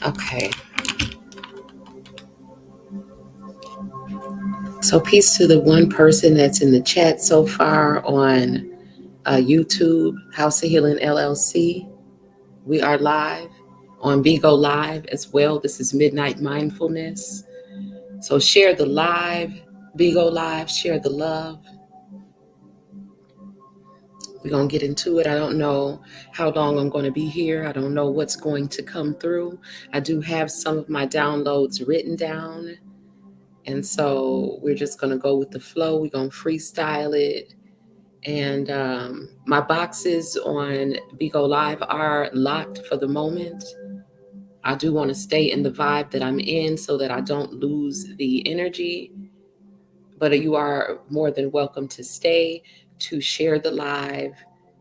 Okay. So peace to the one person that's in the chat so far on YouTube, House of Healing LLC. We are live on Bigo Live as well. This is Midnight Mindfulness. So share the live, Bigo Live, share the love. We're going to get into it. I don't know how long I'm going to be here. I don't know what's going to come through. I do have some of my downloads written down. And so we're just going to go with the flow. We're going to freestyle it. And my boxes on Bigo Live are locked for the moment. I do want to stay in the vibe that I'm in so that I don't lose the energy. But you are more than welcome to stay, to share the live.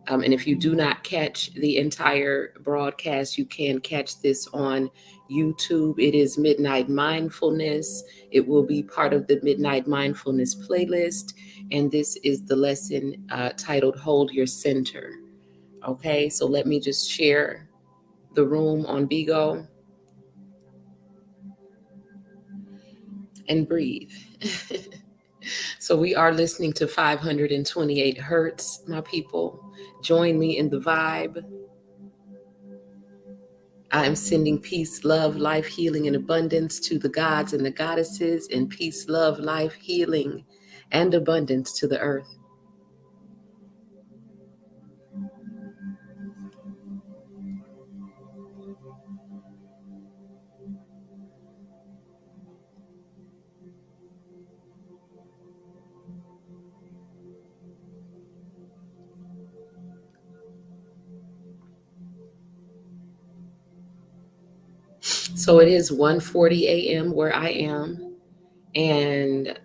And if you do not catch the entire broadcast, you can catch this on YouTube. It is Midnight Mindfulness. It will be part of the Midnight Mindfulness playlist. And this is the lesson titled Hold Your Center. Okay, so let me just share the room on Bigo and breathe. So we are listening to 528 hertz, my people. Join me in the vibe. I am sending peace, love, life, healing, and abundance to the gods and the goddesses, and peace, love, life, healing, and abundance to the earth. So it is 1:40 a.m. where I am, and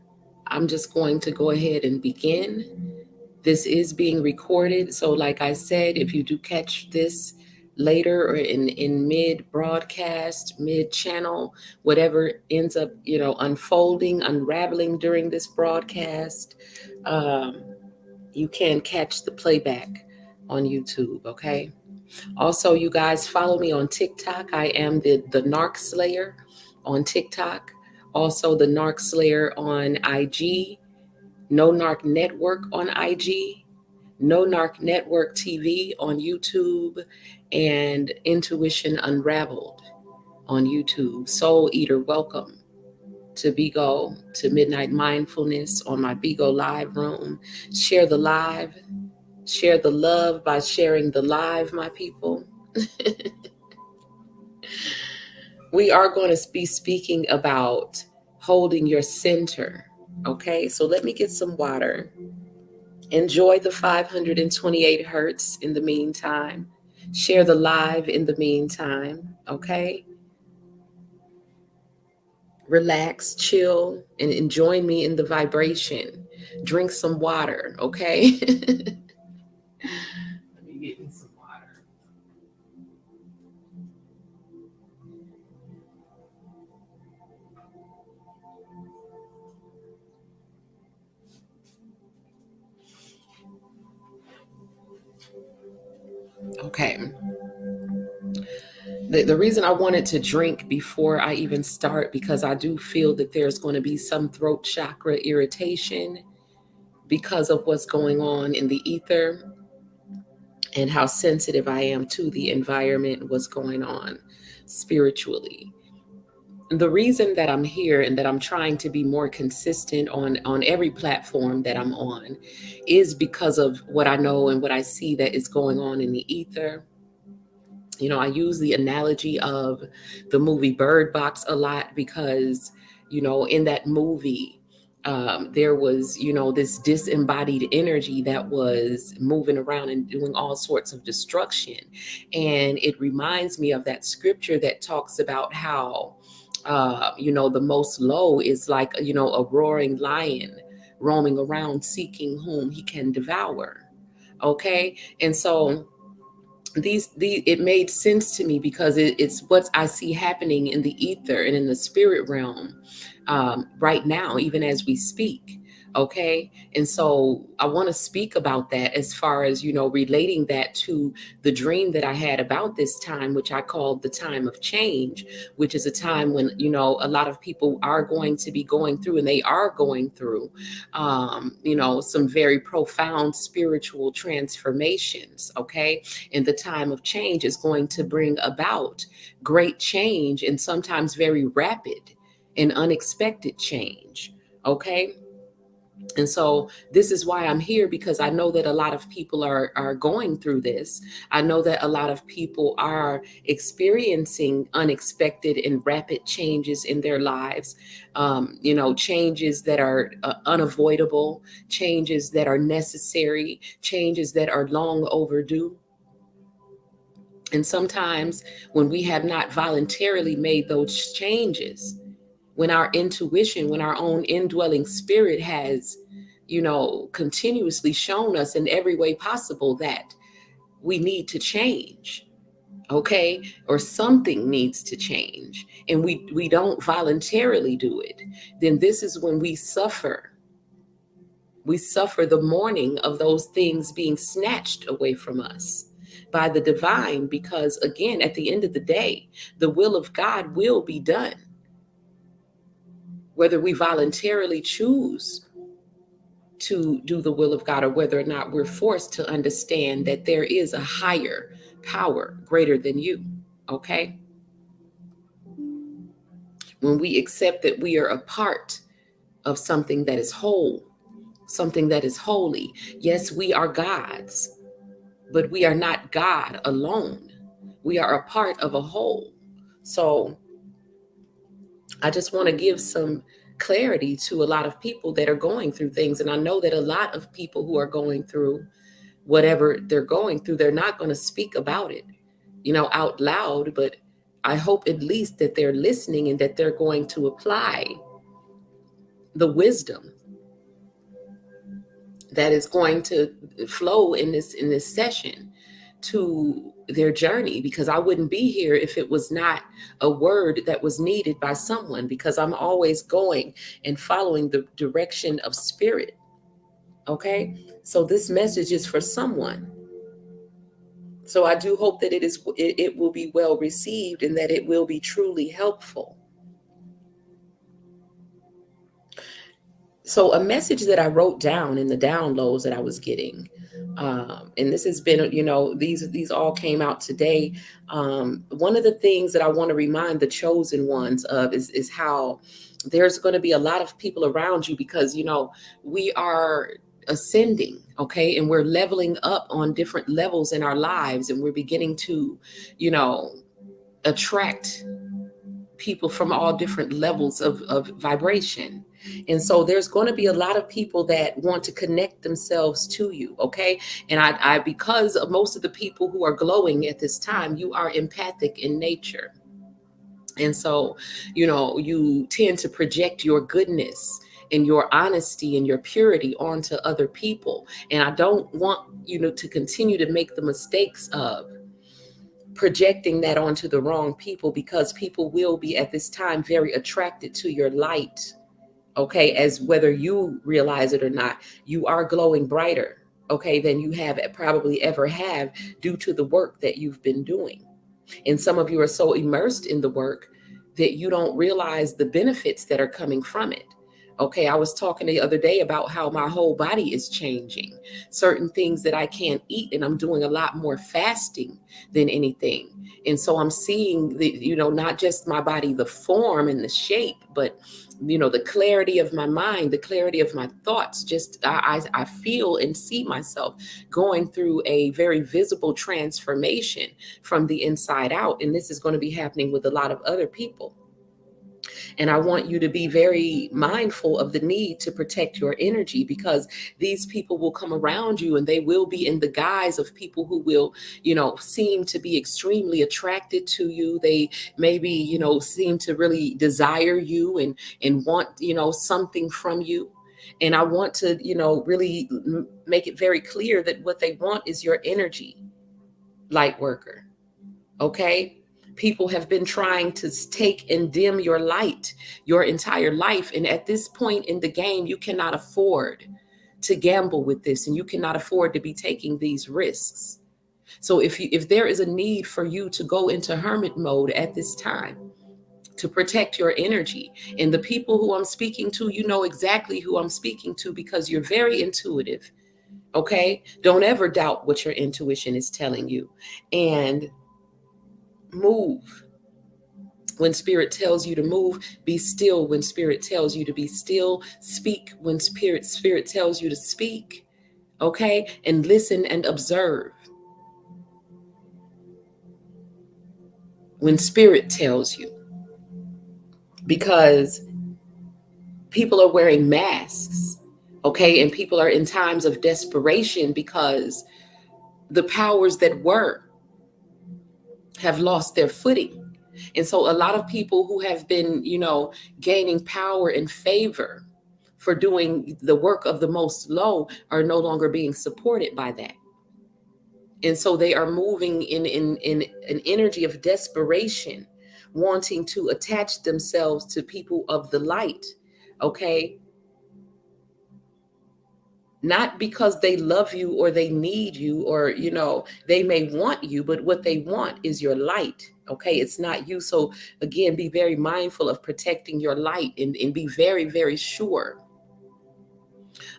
I'm just going to go ahead and begin. This is being recorded. So like I said, if you do catch this later or in mid broadcast, mid channel, whatever ends up, unfolding, unraveling during this broadcast, you can catch the playback on YouTube. Okay. Also, you guys follow me on TikTok. I am the Narc Slayer on TikTok. Also the Narc Slayer on IG. No Narc Network on IG. No Narc Network TV on YouTube, and Intuition Unraveled on YouTube. Soul Eater, welcome to Bigo, to Midnight Mindfulness on my Bigo Live room. Share the live, share the love by sharing the live, my people. We are going to be speaking about holding your center. Okay, so let me get some water. Enjoy the 528 hertz in the meantime. Share the live in the meantime, okay? Relax, chill, and join me in the vibration. Drink some water, okay? Let me get me some water. Okay. The reason I wanted to drink before I even start, because I do feel that there's going to be some throat chakra irritation because of what's going on in the ether and how sensitive I am to the environment, what's going on spiritually. The reason that I'm here and that I'm trying to be more consistent on every platform that I'm on is because of what I know and what I see that is going on in the ether. I use the analogy of the movie Bird Box a lot because, in that movie, there was, this disembodied energy that was moving around and doing all sorts of destruction. And it reminds me of that scripture that talks about how, the most low is like, a roaring lion roaming around seeking whom he can devour. Okay. And so, these it made sense to me because it's what I see happening in the ether and in the spirit realm right now, even as we speak. Okay. And so I want to speak about that as far as, relating that to the dream that I had about this time, which I called the time of change, which is a time when, a lot of people are going to be going through, and they are going through, some very profound spiritual transformations. Okay. And the time of change is going to bring about great change, and sometimes very rapid and unexpected change. Okay. And so this is why I'm here, because I know that a lot of people are going through this. I know that a lot of people are experiencing unexpected and rapid changes in their lives. Changes that are unavoidable, changes that are necessary, changes that are long overdue. And sometimes when we have not voluntarily made those changes, when our intuition, when our own indwelling spirit has, continuously shown us in every way possible that we need to change, okay, or something needs to change, and we don't voluntarily do it, then this is when we suffer. We suffer the mourning of those things being snatched away from us by the divine, because again, at the end of the day, the will of God will be done, whether we voluntarily choose to do the will of God or whether or not we're forced to understand that there is a higher power greater than you. Okay. When we accept that we are a part of something that is whole, something that is holy. Yes, we are God's, but we are not God alone. We are a part of a whole. So I just want to give some clarity to a lot of people that are going through things. And I know that a lot of people who are going through whatever they're going through, they're not going to speak about it, out loud, but I hope at least that they're listening and that they're going to apply the wisdom that is going to flow in this session to their journey, because I wouldn't be here if it was not a word that was needed by someone, because I'm always going and following the direction of spirit. Okay. So this message is for someone. So I do hope that it will be well received and that it will be truly helpful. So a message that I wrote down in the downloads that I was getting, and this has been, these all came out today. One of the things that I want to remind the chosen ones of is how there's going to be a lot of people around you, because, we are ascending, okay, and we're leveling up on different levels in our lives, and we're beginning to, attract people from all different levels of vibration. And so there's going to be a lot of people that want to connect themselves to you. Okay. And I because of most of the people who are glowing at this time, you are empathic in nature. And so, you tend to project your goodness and your honesty and your purity onto other people. And I don't want to continue to make the mistakes of projecting that onto the wrong people, because people will be at this time very attracted to your light. Okay. As whether you realize it or not, you are glowing brighter, okay, than you have probably ever have, due to the work that you've been doing. And some of you are so immersed in the work that you don't realize the benefits that are coming from it. Okay, I was talking the other day about how my whole body is changing. Certain things that I can't eat, and I'm doing a lot more fasting than anything. And so I'm seeing not just my body, the form and the shape, but the clarity of my mind, the clarity of my thoughts. Just I feel and see myself going through a very visible transformation from the inside out. And this is going to be happening with a lot of other people. And I want you to be very mindful of the need to protect your energy, because these people will come around you and they will be in the guise of people who will, seem to be extremely attracted to you. They maybe, seem to really desire you and want, something from you. And I want to, really make it very clear that what they want is your energy, light worker. Okay? People have been trying to take and dim your light your entire life. And at this point in the game, you cannot afford to gamble with this, and you cannot afford to be taking these risks. So if there is a need for you to go into hermit mode at this time to protect your energy, and the people who I'm speaking to, you know exactly who I'm speaking to because you're very intuitive. Okay? Don't ever doubt what your intuition is telling you. And move when spirit tells you to move. Be still when spirit tells you to be still. Speak when spirit tells you to speak. Okay? And listen and observe when spirit tells you, because people are wearing masks. Okay? And people are in times of desperation because the powers that were have lost their footing. And so a lot of people who have been, gaining power and favor for doing the work of the most low are no longer being supported by that. And so they are moving in an energy of desperation, wanting to attach themselves to people of the light. Okay? Not because they love you or they need you, or they may want you, but what they want is your light. Okay? It's not you. So again, be very mindful of protecting your light, and be very, very sure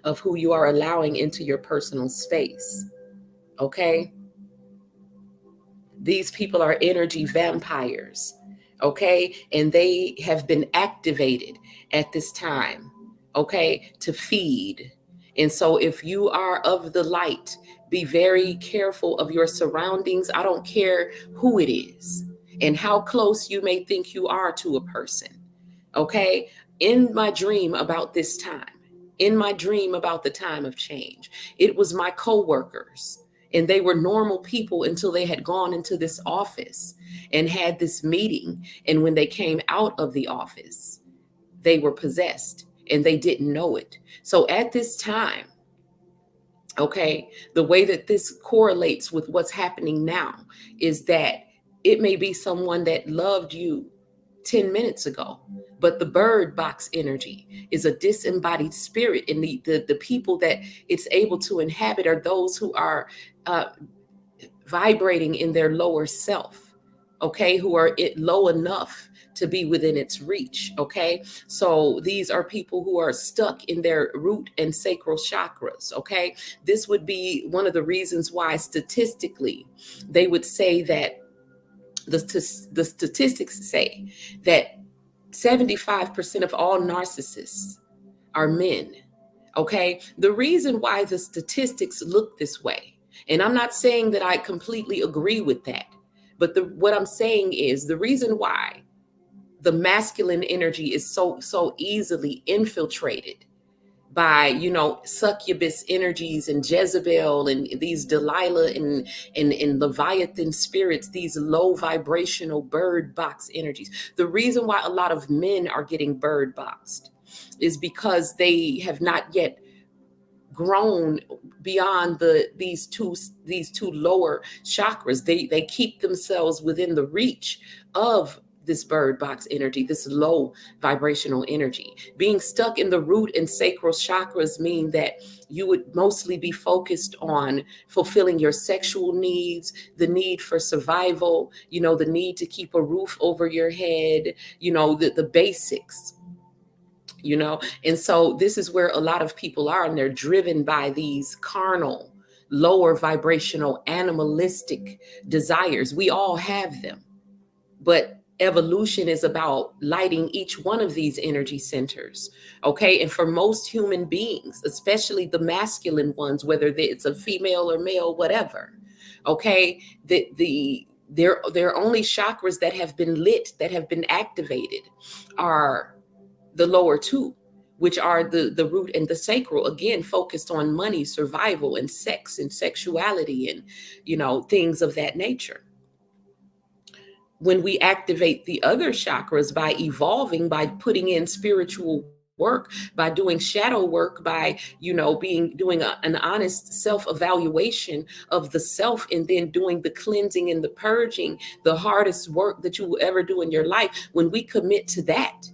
of who you are allowing into your personal space. Okay? These people are energy vampires. Okay? And they have been activated at this time, okay, to feed. And so if you are of the light, be very careful of your surroundings. I don't care who it is and how close you may think you are to a person. Okay? In my dream about this time, in my dream about the time of change, it was my coworkers, and they were normal people until they had gone into this office and had this meeting. And when they came out of the office, they were possessed and they didn't know it. So at this time, okay, the way that this correlates with what's happening now is that it may be someone that loved you 10 minutes ago, but the bird box energy is a disembodied spirit. And the people that it's able to inhabit are those who are uh, vibrating in their lower self, okay, who are low enough to be within its reach. Okay? So these are people who are stuck in their root and sacral chakras. Okay? This would be one of the reasons why statistically they would say that the statistics say that 75% of all narcissists are men. Okay? The reason why the statistics look this way, and I'm not saying that I completely agree with that, but what I'm saying is the reason why the masculine energy is so easily infiltrated by succubus energies and Jezebel and these Delilah and Leviathan spirits, these low vibrational bird box energies. The reason why a lot of men are getting bird boxed is because they have not yet grown beyond these two lower chakras. They keep themselves within the reach of this bird box energy, this low vibrational energy. Being stuck in the root and sacral chakras mean that you would mostly be focused on fulfilling your sexual needs, the need for survival, the need to keep a roof over your head, the basics. And so this is where a lot of people are, and they're driven by these carnal, lower vibrational, animalistic desires. We all have them, but evolution is about lighting each one of these energy centers. Okay, and for most human beings, especially the masculine ones, whether it's a female or male, whatever, okay, their only chakras that have been lit, that have been activated, are the lower two, which are the root and the sacral, again focused on money, survival, and sex and sexuality, and things of that nature. When we activate the other chakras by evolving, by putting in spiritual work, by doing shadow work, by doing an honest self-evaluation of the self, and then doing the cleansing and the purging, the hardest work that you will ever do in your life, when we commit to that,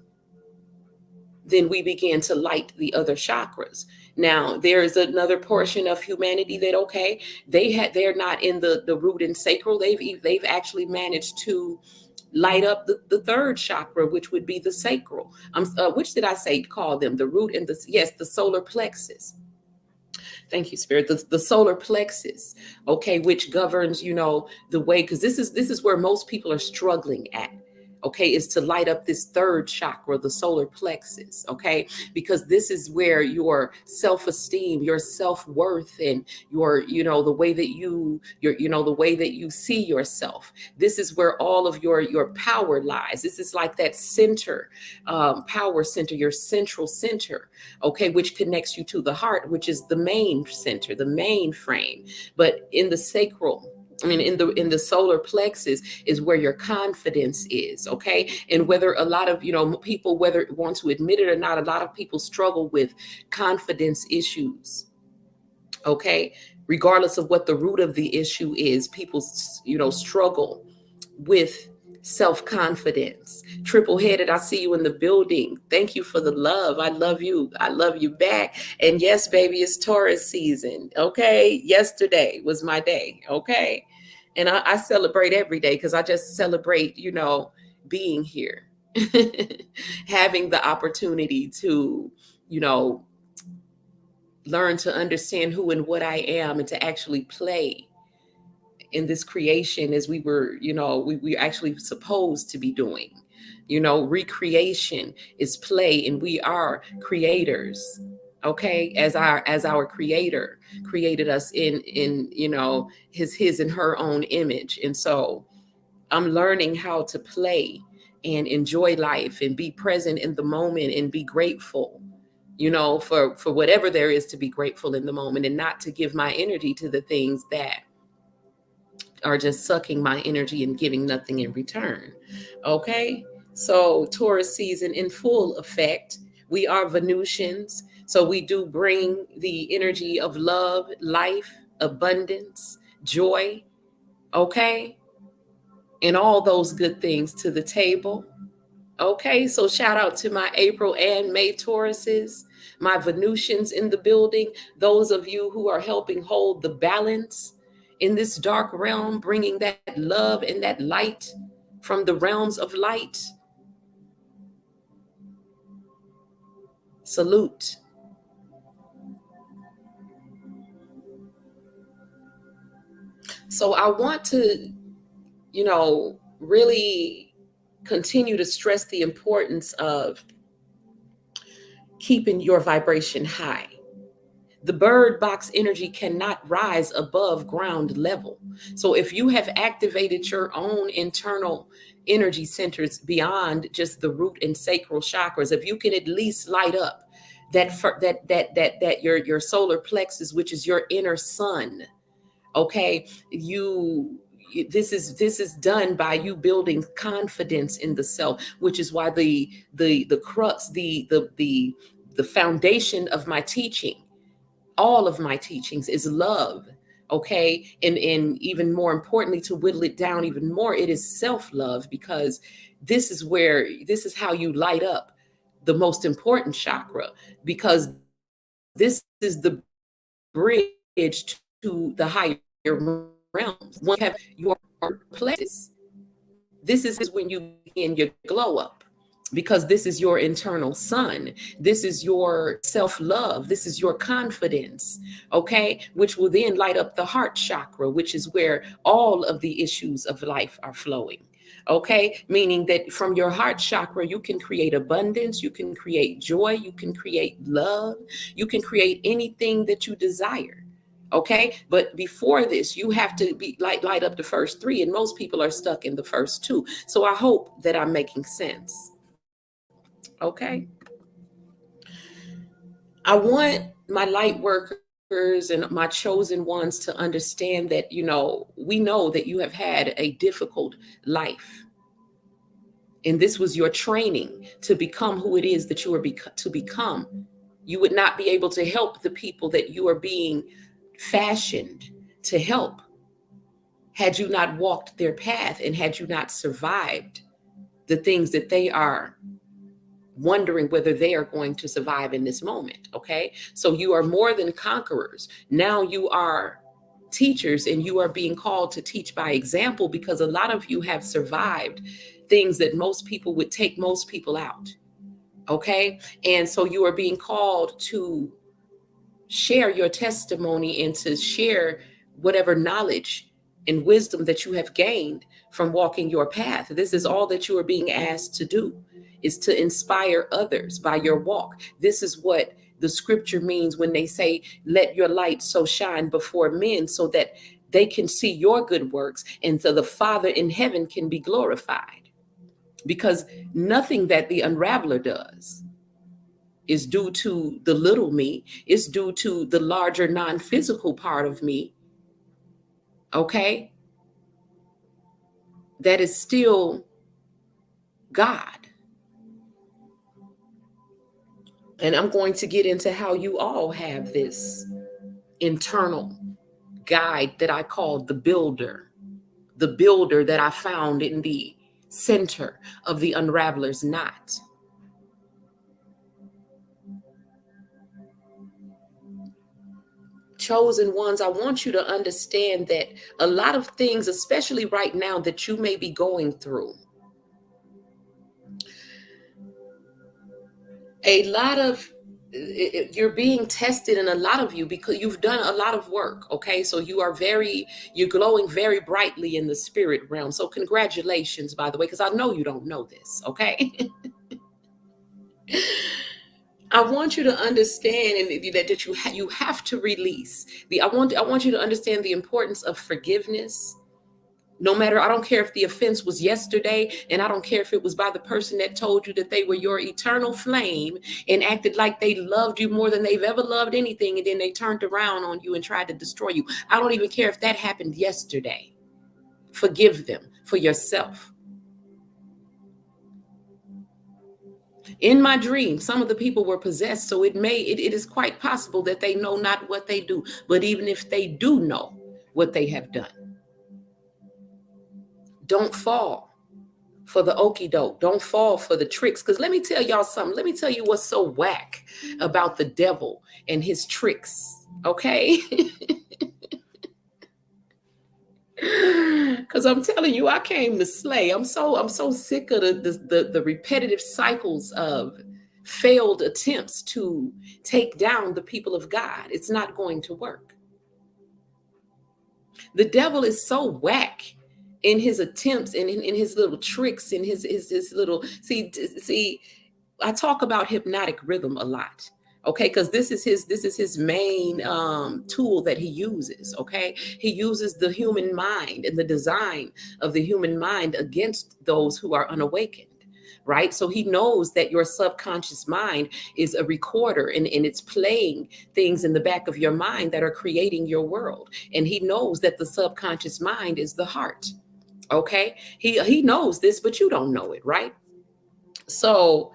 then we begin to light the other chakras. Now, there is another portion of humanity that, okay, they're not in the root and sacral. They've actually managed to light up the third chakra, which would be the sacral. Which did I say call them? The root and the solar plexus. Thank you, Spirit. The solar plexus, okay, which governs, the way, because this is where most people are struggling at. Okay, is to light up this third chakra, the solar plexus, okay? Because this is where your self-esteem, your self-worth, and the way that the way that you see yourself. This is where all of your power lies. This is like that center, power center, your central center, okay, which connects you to the heart, which is the main center, the main frame. But in the sacral, in the solar plexus is where your confidence is, okay? And whether a lot of, people, whether want to admit it or not, a lot of people struggle with confidence issues, okay? Regardless of what the root of the issue is, people, struggle with self-confidence. Triple-headed, I see you in the building. Thank you for the love. I love you. I love you back. And yes, baby, it's Taurus season. Okay. Yesterday was my day. Okay. And I celebrate every day, because I just celebrate, being here, having the opportunity to, learn to understand who and what I am, and to actually play in this creation as we were, we actually supposed to be doing. Recreation is play, and we are creators. Okay, as our creator created us in his and her own image. And so I'm learning how to play and enjoy life and be present in the moment and be grateful, for whatever there is to be grateful in the moment, and not to give my energy to the things that are just sucking my energy and giving nothing in return. Okay, so Taurus season in full effect. We are Venusians, so we do bring the energy of love, life, abundance, joy, okay, and all those good things to the table. Okay, so shout out to my April and May Tauruses, my Venusians in the building, those of you who are helping hold the balance in this dark realm, bringing that love and that light from the realms of light. Salute. So I want to, really continue to stress the importance of keeping your vibration high. The bird box energy cannot rise above ground level. So if you have activated your own internal energy centers beyond just the root and sacral chakras, if you can at least light up that your solar plexus, which is your inner sun, okay, this is done by you building confidence in the self, which is why the crux, the foundation of my teaching, all of my teachings, is love, Okay. And even more importantly, to whittle it down even more, it is self-love, because this is how you light up the most important chakra, because this is the bridge to the higher realms. Once you have your places, this is when you begin your glow up, because this is your internal sun. This is your self love. This is your confidence, okay? Which will then light up the heart chakra, which is where all of the issues of life are flowing. Okay, meaning that from your heart chakra, you can create abundance, you can create joy, you can create love, you can create anything that you desire. Okay, but before this, you have to be light up the first three, and most people are stuck in the first two. So I hope that I'm making sense. Okay, I want my light workers and my chosen ones to understand that, we know that you have had a difficult life, and this was your training to become who it is that you are to become. You would not be able to help the people that you are being fashioned to help had you not walked their path, and had you not survived the things that they are wondering whether they are going to survive in this moment. Okay, so you are more than conquerors. Now you are teachers, and you are being called to teach by example, because a lot of you have survived things that most people would take most people out. Okay, and so you are being called to share your testimony and to share whatever knowledge and wisdom that you have gained from walking your path. This is all that you are being asked to do, is to inspire others by your walk. This is what the scripture means when they say, let your light so shine before men, so that they can see your good works, and so the Father in heaven can be glorified. Because nothing that the unraveler does is due to the little me, it's due to the larger non-physical part of me, okay? That is still God. And I'm going to get into how you all have this internal guide that I call the builder that I found in the center of the unraveler's knot. Chosen ones, I want you to understand that a lot of things, especially right now, that you may be going through, a lot of you're being tested in a lot of you, because you've done a lot of work. Okay, so you're glowing very brightly in the spirit realm. So congratulations, by the way, because I know you don't know this. Okay. I want you to understand, and you have to release the. I want you to understand the importance of forgiveness. No matter, I don't care if the offense was yesterday, and I don't care if it was by the person that told you that they were your eternal flame and acted like they loved you more than they've ever loved anything, and then they turned around on you and tried to destroy you. I don't even care if that happened yesterday. Forgive them for yourself. In my dream, some of the people were possessed, so it is quite possible that they know not what they do. But even if they do know what they have done, don't fall for the okey doke. Don't fall for the tricks. Because let me tell y'all something. Let me tell you what's so whack about the devil and his tricks. Okay. Because I'm telling you, I came to slay. I'm so sick of the repetitive cycles of failed attempts to take down the people of God. It's not going to work. The devil is so whack in his attempts and in his little tricks and his little see. I talk about hypnotic rhythm a lot. Okay, because this is his main tool that he uses. Okay, he uses the human mind and the design of the human mind against those who are unawakened. Right, so he knows that your subconscious mind is a recorder, and it's playing things in the back of your mind that are creating your world. And he knows that the subconscious mind is the heart. Okay, he knows this, but you don't know it, right? So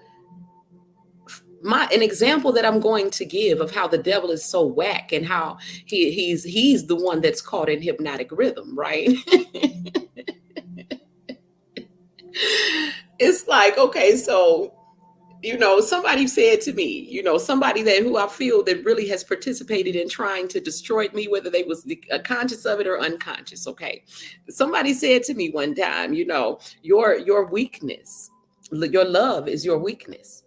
An example that I'm going to give of how the devil is so whack and how he's the one that's caught in hypnotic rhythm, right? It's like, okay, so somebody said to me, somebody that who I feel that really has participated in trying to destroy me, whether they was conscious of it or unconscious. Okay, somebody said to me one time, your weakness, your love is your weakness.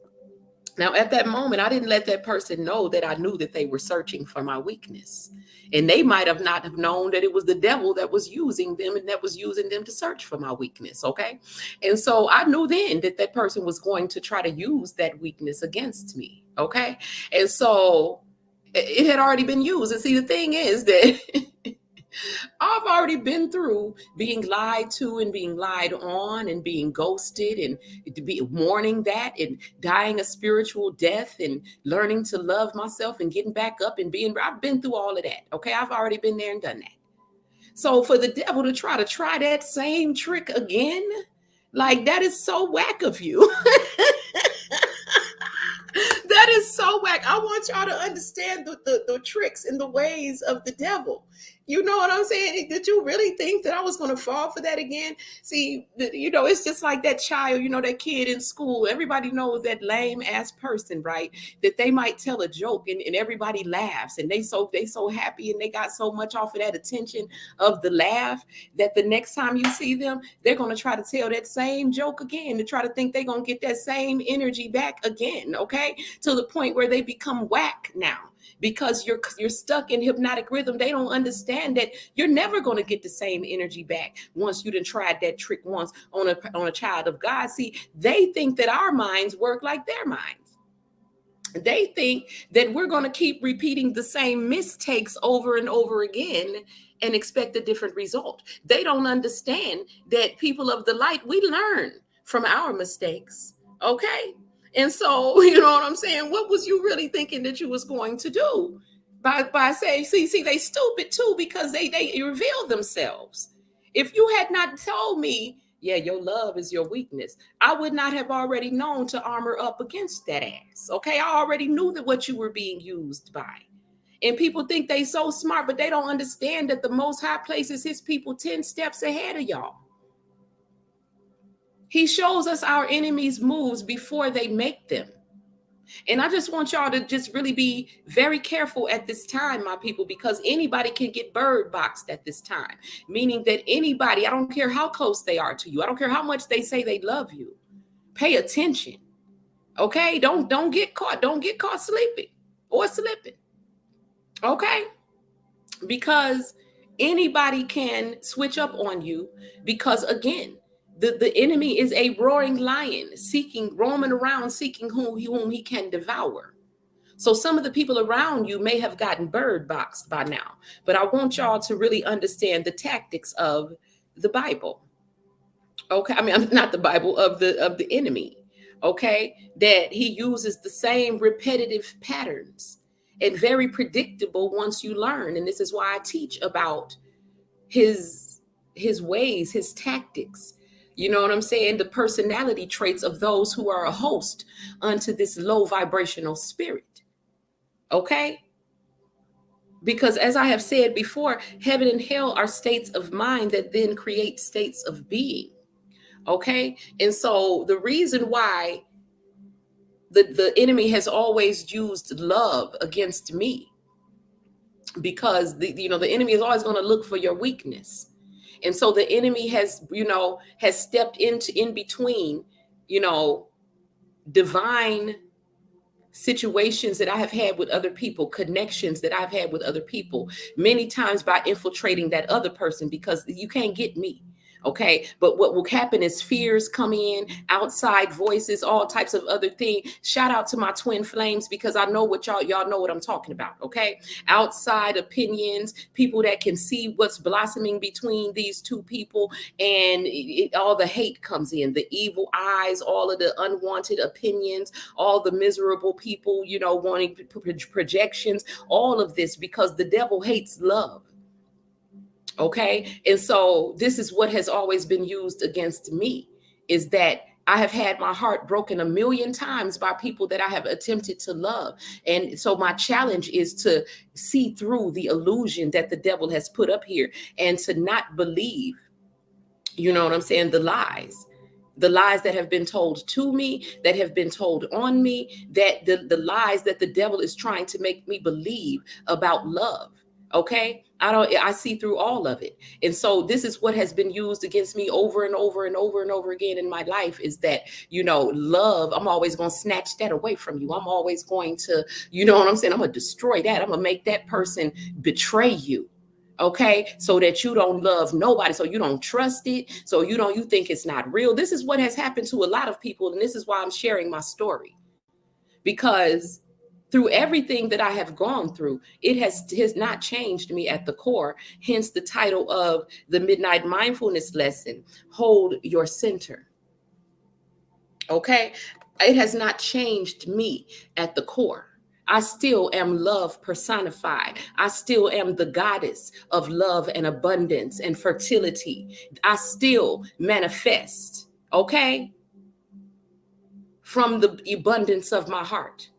Now, at that moment, I didn't let that person know that I knew that they were searching for my weakness. And they might have not have known that it was the devil that was using them and that was using them to search for my weakness. Okay. And so I knew then that that person was going to try to use that weakness against me. Okay. And so it had already been used. And see, the thing is that I've already been through being lied to and being lied on and being ghosted and to be mourning that and dying a spiritual death and learning to love myself and getting back up and I've been through all of that. Okay. I've already been there and done that. So for the devil to try that same trick again, like that is so whack of you. That is so whack. I want y'all to understand the tricks and the ways of the devil. You know what I'm saying? Did you really think that I was going to fall for that again? See, it's just like that child, that kid in school. Everybody knows that lame ass person, right? That they might tell a joke and everybody laughs and they so happy and they got so much off of that attention of the laugh that the next time you see them, they're going to try to tell that same joke again to try to think they're going to get that same energy back again. Okay. To the point where they become whack now because you're stuck in hypnotic rhythm. They don't understand that you're never going to get the same energy back once you done tried that trick once on a child of God. See, they think that our minds work like their minds. They think that we're going to keep repeating the same mistakes over and over again and expect a different result. They don't understand that people of the light, we learn from our mistakes. Okay. And so, you know what I'm saying? What was you really thinking that you was going to do by saying, see, they stupid too, because they reveal themselves. If you had not told me, yeah, your love is your weakness, I would not have already known to armor up against that ass. Okay. I already knew that what you were being used by. And people think they so smart, but they don't understand that the Most High places his people 10 steps ahead of y'all. He shows us our enemies' moves before they make them. And I just want y'all to just really be very careful at this time, my people, because anybody can get bird boxed at this time. Meaning that anybody, I don't care how close they are to you, I don't care how much they say they love you, pay attention. Okay? Don't get caught. Don't get caught sleeping or slipping. Okay? Because anybody can switch up on you because, again, the enemy is a roaring lion roaming around seeking whom he can devour. So some of the people around you may have gotten bird boxed by now, but I want y'all to really understand the tactics of the Bible. Okay, I mean, not the Bible, of the enemy. Okay, that he uses the same repetitive patterns and very predictable once you learn. And this is why I teach about his ways, his tactics. You know what I'm saying? The personality traits of those who are a host unto this low vibrational spirit. Okay? Because as I have said before, heaven and hell are states of mind that then create states of being. Okay? And so the reason why the enemy has always used love against me, because the enemy is always going to look for your weakness. And so the enemy has stepped in between, divine situations that I have had with other people, connections that I've had with other people, many times by infiltrating that other person, because you can't get me. Okay. But what will happen is fears come in, outside voices, all types of other things. Shout out to my twin flames, because I know what y'all know what I'm talking about. Okay. Outside opinions, people that can see what's blossoming between these two people, and all the hate comes in, the evil eyes, all of the unwanted opinions, all the miserable people, wanting projections, all of this, because the devil hates love. Okay. And so this is what has always been used against me, is that I have had my heart broken a million times by people that I have attempted to love. And so my challenge is to see through the illusion that the devil has put up here and to not believe, you know what I'm saying, the lies that have been told to me, that have been told on me, that the lies that the devil is trying to make me believe about love. Okay, I see through all of it. And so this is what has been used against me over and over and over and over again in my life, is that, you know, love, I'm always going to snatch that away from you. I'm always going to, you know what I'm saying, I'm going to destroy that. I'm going to make that person betray you. Okay, so that you don't love nobody, so you don't trust it, so you think it's not real. This is what has happened to a lot of people, and this is why I'm sharing my story, because through everything that I have gone through, it has not changed me at the core. Hence the title of the Midnight Mindfulness lesson, Hold Your Center. Okay, it has not changed me at the core. I still am love personified. I still am the goddess of love and abundance and fertility. I still manifest, okay, from the abundance of my heart.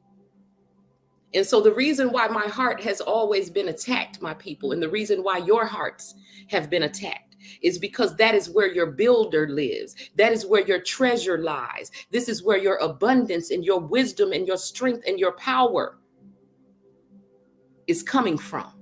And so the reason why my heart has always been attacked, my people, and the reason why your hearts have been attacked is because that is where your builder lives. That is where your treasure lies. This is where your abundance and your wisdom and your strength and your power is coming from.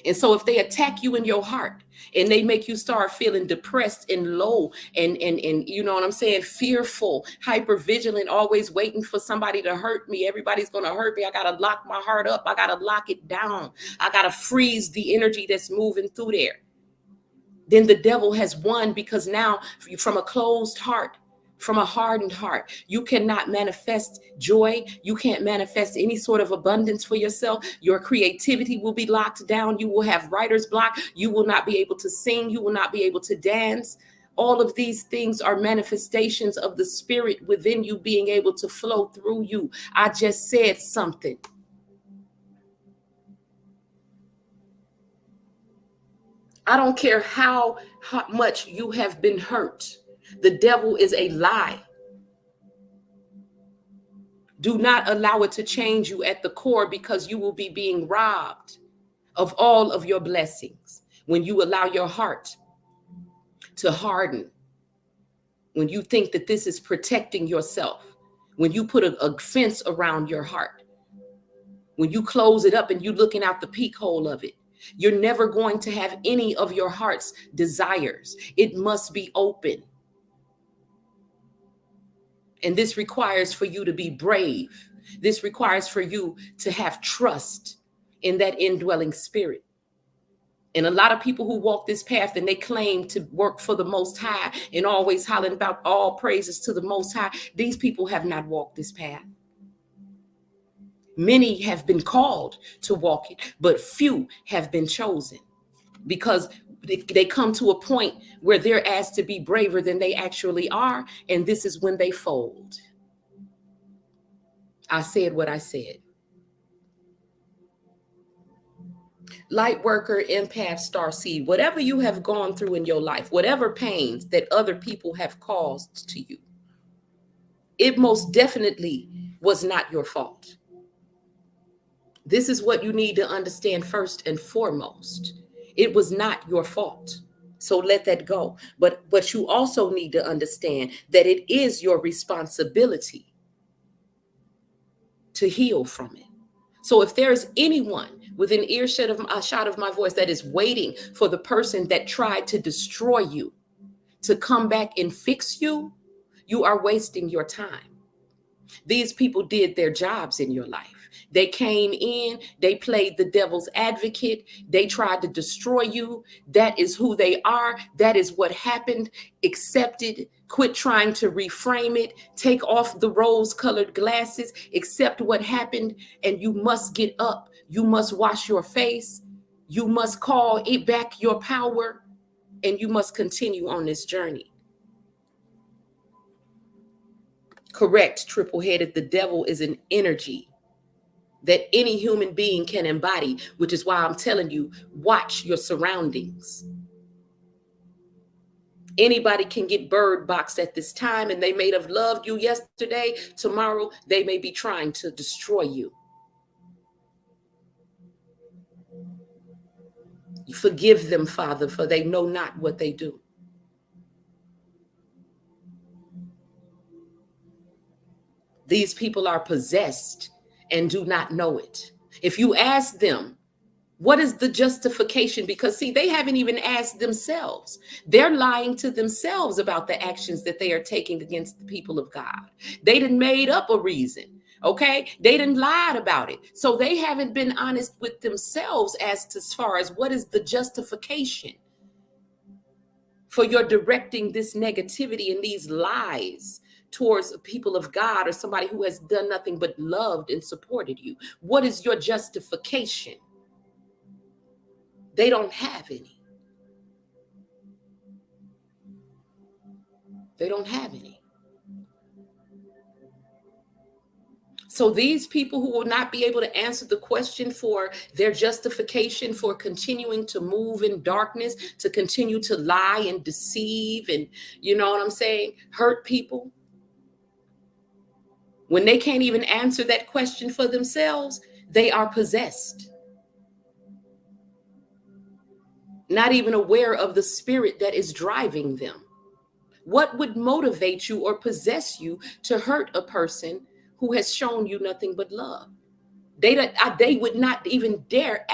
And so if they attack you in your heart and they make you start feeling depressed and low and you know what I'm saying, fearful, hyper vigilant, always waiting for somebody to hurt me. Everybody's going to hurt me. I got to lock my heart up. I got to lock it down. I got to freeze the energy that's moving through there. Then the devil has won, because now from a closed heart, from a hardened heart, you cannot manifest joy. You can't manifest any sort of abundance for yourself. Your creativity will be locked down. You will have writer's block. You will not be able to sing. You will not be able to dance. All of these things are manifestations of the spirit within you being able to flow through you. I just said something. I don't care how much you have been hurt. The devil is a lie. Do not allow it to change you at the core, because you will be being robbed of all of your blessings when you allow your heart to harden, when you think that this is protecting yourself, when you put a fence around your heart, when you close it up and you looking out the peek hole of it. You're never going to have any of your heart's desires. It must be open. And this requires for you to be brave. This requires for you to have trust in that indwelling spirit. And a lot of people who walk this path and they claim to work for the Most High and always hollering about all praises to the Most High, these people have not walked this path. Many have been called to walk it, but few have been chosen, because they come to a point where they're asked to be braver than they actually are. And this is when they fold. I said what I said. Light worker, empath, starseed, whatever you have gone through in your life, whatever pains that other people have caused to you, it most definitely was not your fault. This is what you need to understand first and foremost. It was not your fault. So let that go. But you also need to understand that it is your responsibility to heal from it. So if there's anyone within earshot of a shot of my voice that is waiting for the person that tried to destroy you to come back and fix you, you are wasting your time. These people did their jobs in your life. They came in, they played the devil's advocate, they tried to destroy you. That is who they are. That is what happened. Accept it. Quit trying to reframe it. Take off the rose-colored glasses. Accept what happened, and you must get up. You must wash your face. You must call it back your power, and you must continue on this journey. Correct, triple-headed. The devil is an energy that any human being can embody, which is why I'm telling you, watch your surroundings. Anybody can get bird boxed at this time, and they may have loved you yesterday. Tomorrow, they may be trying to destroy you. You forgive them, Father, for they know not what they do. These people are possessed and do not know it. If you ask them, what is the justification? Because, see, they haven't even asked themselves. They're lying to themselves about the actions that they are taking against the people of God. They done made up a reason. Okay, they done lied about it. So they haven't been honest with themselves as far as what is the justification for your directing this negativity and these lies towards people of God or somebody who has done nothing but loved and supported you. What is your justification? They don't have any. They don't have any. So these people who will not be able to answer the question for their justification for continuing to move in darkness, to continue to lie and deceive and, you know what I'm saying, hurt people, when they can't even answer that question for themselves, they are possessed. Not even aware of the spirit that is driving them. What would motivate you or possess you to hurt a person who has shown you nothing but love? They would not even dare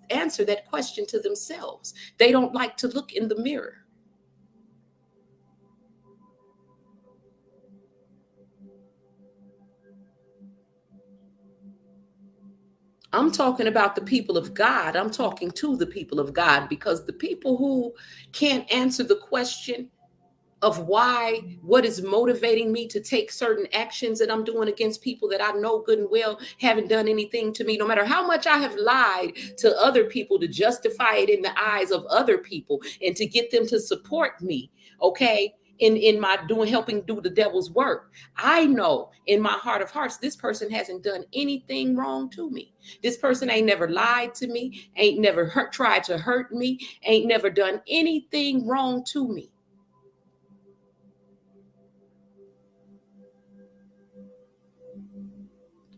answer that question to themselves. They don't like to look in the mirror. I'm talking about the people of God. I'm talking to the people of God, because the people who can't answer the question of why, what is motivating me to take certain actions that I'm doing against people that I know good and well haven't done anything to me, no matter how much I have lied to other people to justify it in the eyes of other people and to get them to support me, okay, in my helping do the devil's work. I know in my heart of hearts, this person hasn't done anything wrong to me. This person ain't never lied to me, ain't never tried to hurt me, ain't never done anything wrong to me.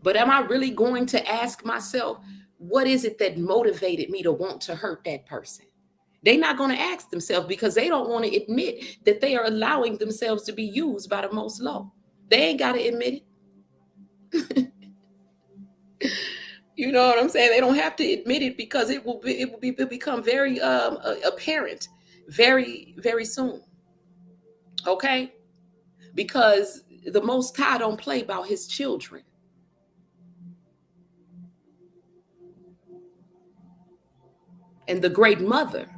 But am I really going to ask myself, what is it that motivated me to want to hurt that person? They're not going to ask themselves, because they don't want to admit that they are allowing themselves to be used by the Most Low. They ain't got to admit it. You know what I'm saying? They don't have to admit it, because it will become very apparent very, very soon. Okay? Because the Most High don't play about his children. And the Great Mother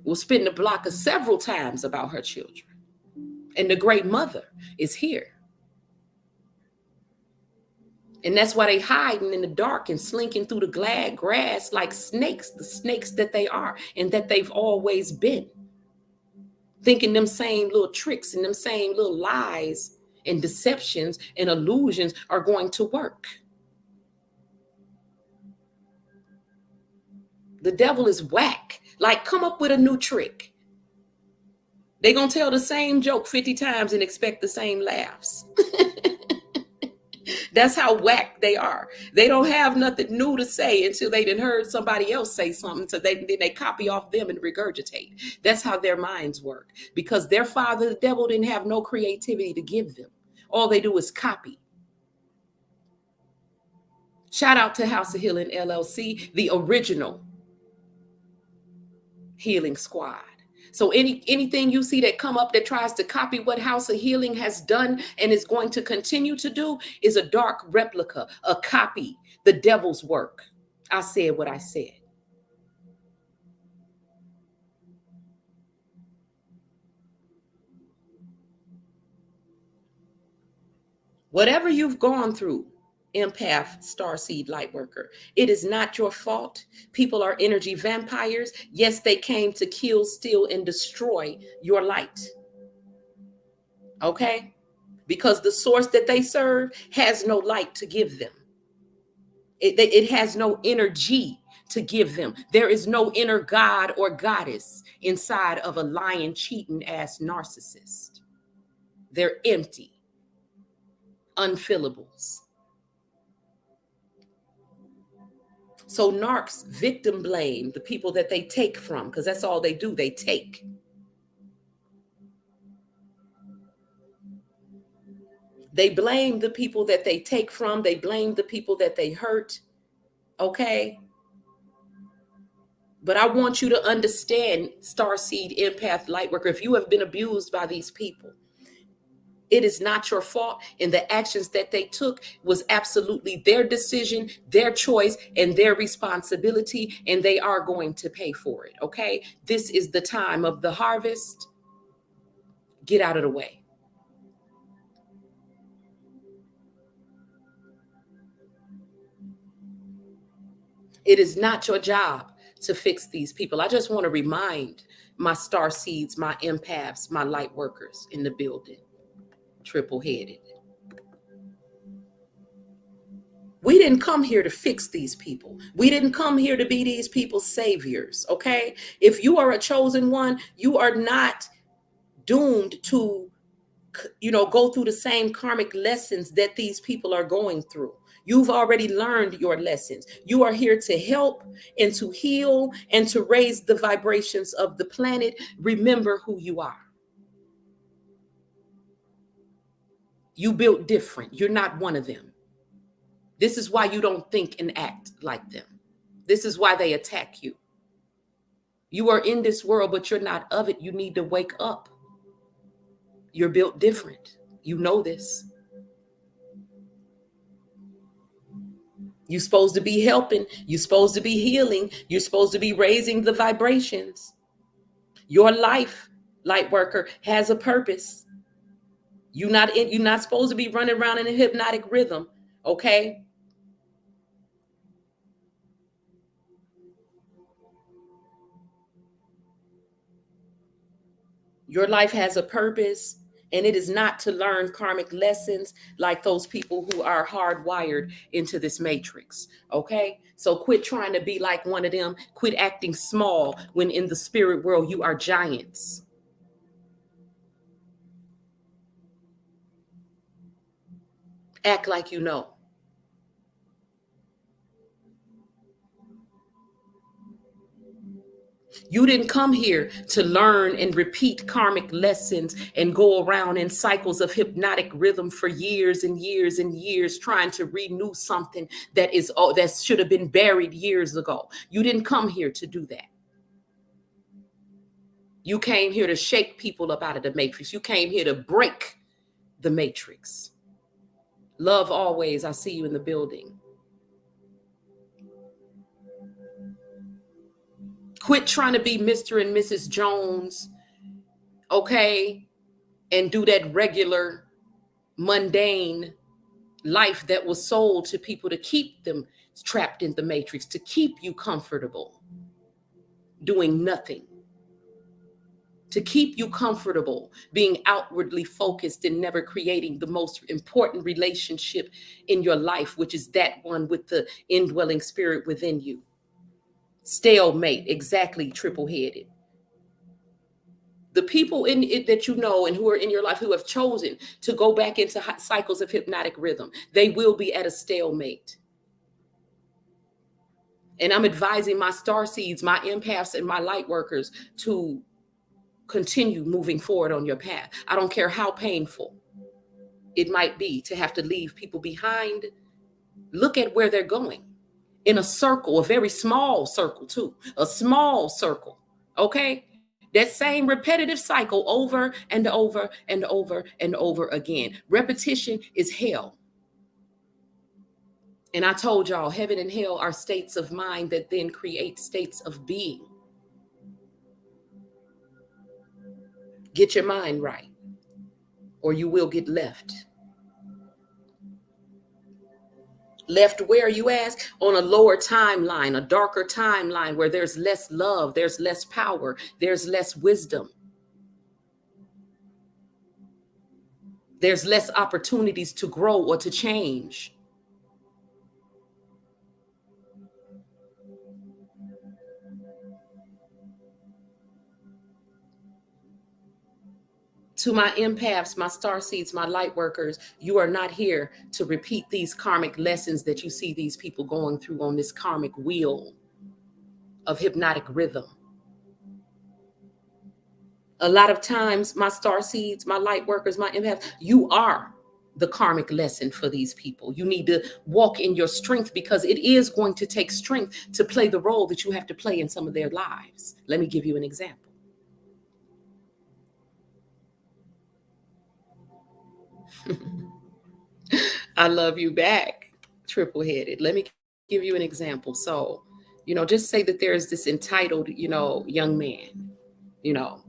will spin the block several times about her children. And the Great Mother is here. And that's why they hiding in the dark and slinking through the grass like snakes, the snakes that they are and that they've always been. Thinking them same little tricks and them same little lies and deceptions and illusions are going to work. The devil is whack. Like, come up with a new trick. They're going to tell the same joke 50 times and expect the same laughs. That's how whack they are. They don't have nothing new to say until they done heard somebody else say something. So then they copy off them and regurgitate. That's how their minds work. Because their father, the devil, didn't have no creativity to give them. All they do is copy. Shout out to House of Healing LLC, the original healing squad. So anything you see that come up that tries to copy what House of Healing has done and is going to continue to do is a dark replica, a copy, the devil's work. I said what I said. Whatever you've gone through, empath, starseed, light worker, it is not your fault. People are energy vampires. Yes, they came to kill, steal, and destroy your light. Okay? Because the source that they serve has no light to give them. It has no energy to give them. There is no inner god or goddess inside of a lying, cheating ass narcissist. They're empty, unfillables. So narcs victim blame the people that they take from, because that's all they do. They take. They blame the people that they take from. They blame the people that they hurt. Okay? But I want you to understand, Starseed, Empath, Lightworker, if you have been abused by these people, it is not your fault. And the actions that they took was absolutely their decision, their choice, and their responsibility. And they are going to pay for it. Okay? This is the time of the harvest. Get out of the way. It is not your job to fix these people. I just want to remind my star seeds, my empaths, my light workers in the building, triple-headed. We didn't come here to fix these people. We didn't come here to be these people's saviors, okay? If you are a chosen one, you are not doomed to, go through the same karmic lessons that these people are going through. You've already learned your lessons. You are here to help and to heal and to raise the vibrations of the planet. Remember who you are. You built different. You're not one of them. This is why you don't think and act like them. This is why they attack you. You are in this world, but you're not of it. You need to wake up. You're built different. You know this. You're supposed to be helping. You're supposed to be healing. You're supposed to be raising the vibrations. Your life, light worker, has a purpose. You're not supposed to be running around in a hypnotic rhythm, okay? Your life has a purpose, and it is not to learn karmic lessons like those people who are hardwired into this matrix. Okay? So quit trying to be like one of them. Quit acting small when in the spirit world you are giants. Act like you know. You didn't come here to learn and repeat karmic lessons and go around in cycles of hypnotic rhythm for years and years and years trying to renew something that should have been buried years ago. You didn't come here to do that. You came here to shake people up out of the matrix. You came here to break the matrix. Love always. I see you in the building. Quit trying to be Mr. and Mrs. Jones, okay? And do that regular, mundane life that was sold to people to keep them trapped in the matrix, to keep you comfortable, doing nothing. To keep you comfortable, being outwardly focused and never creating the most important relationship in your life, which is that one with the indwelling spirit within you. Stalemate, exactly, triple-headed. The people in it that you know and who are in your life who have chosen to go back into cycles of hypnotic rhythm, they will be at a stalemate. And I'm advising my star seeds, my empaths, and my light workers to continue moving forward on your path. I don't care how painful it might be to have to leave people behind. Look at where they're going in a circle, a very small circle too, a small circle. Okay. That same repetitive cycle over and over and over and over again. Repetition is hell. And I told y'all, heaven and hell are states of mind that then create states of being. Get your mind right, or you will get left. Left where, you ask? On a lower timeline, a darker timeline where there's less love, there's less power, there's less wisdom. There's less opportunities to grow or to change. To my empaths, my star seeds, my light workers, you are not here to repeat these karmic lessons that you see these people going through on this karmic wheel of hypnotic rhythm. A lot of times, my star seeds, my light workers, my empaths, you are the karmic lesson for these people. You need to walk in your strength because it is going to take strength to play the role that you have to play in some of their lives. Let me give you an example. I love you back, triple headed. Let me give you an example. So, just say that there's this entitled, young man, you know,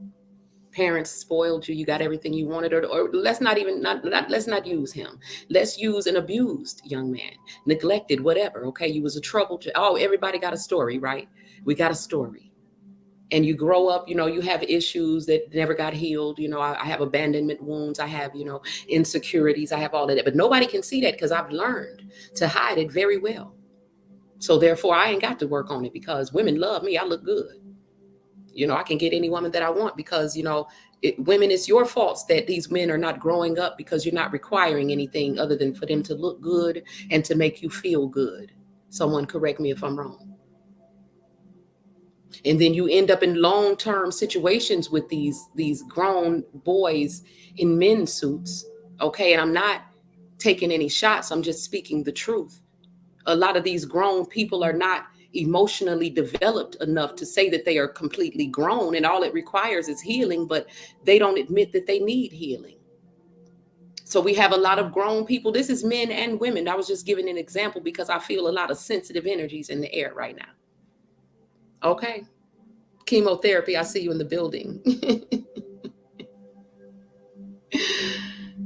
parents spoiled you, you got everything you wanted, or let's not even, let's not use him. Let's use an abused young man, neglected, whatever. Okay. You was a trouble. Oh, everybody got a story, right? We got a story. And you grow up, you have issues that never got healed. I have abandonment wounds. I have, insecurities. I have all of that. But nobody can see that because I've learned to hide it very well. So therefore, I ain't got to work on it because women love me. I look good. I can get any woman that I want because, women, it's your faults that these men are not growing up because you're not requiring anything other than for them to look good and to make you feel good. Someone correct me if I'm wrong. And then you end up in long-term situations with these grown boys in men's suits. Okay. And I'm not taking any shots. I'm just speaking the truth. A lot of these grown people are not emotionally developed enough to say that they are completely grown and all it requires is healing, but they don't admit that they need healing. So we have a lot of grown people. This is men and women. I was just giving an example because I feel a lot of sensitive energies in the air right now. Okay. Chemotherapy, I see you in the building.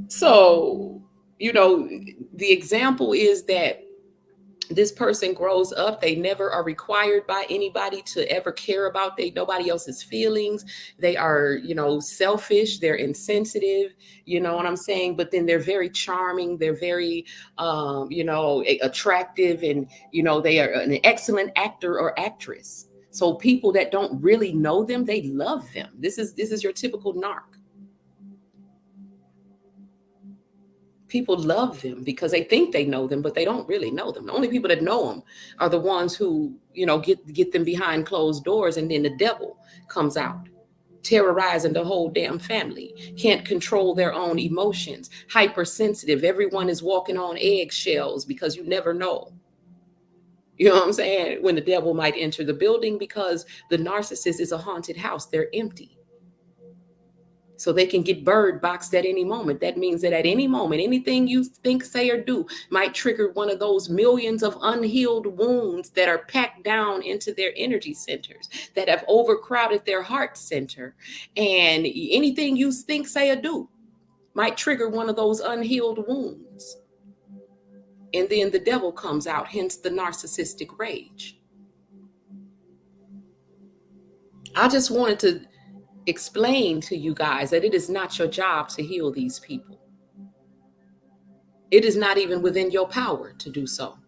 So, the example is that this person grows up, they never are required by anybody to ever care about nobody else's feelings. They are, selfish, they're insensitive, you know what I'm saying? But then they're very charming, they're very attractive, and they are an excellent actor or actress. So people that don't really know them, they love them. This is your typical narc. People love them because they think they know them, but they don't really know them. The only people that know them are the ones who, get them behind closed doors, and then the devil comes out, terrorizing the whole damn family, can't control their own emotions, hypersensitive. Everyone is walking on eggshells because you never know. You know what I'm saying? When the devil might enter the building because the narcissist is a haunted house. They're empty. So they can get bird boxed at any moment. That means that at any moment, anything you think, say, or do might trigger one of those millions of unhealed wounds that are packed down into their energy centers, that have overcrowded their heart center. And anything you think, say, or do might trigger one of those unhealed wounds. And then the devil comes out, hence the narcissistic rage. I just wanted to explain to you guys that it is not your job to heal these people. It is not even within your power to do so.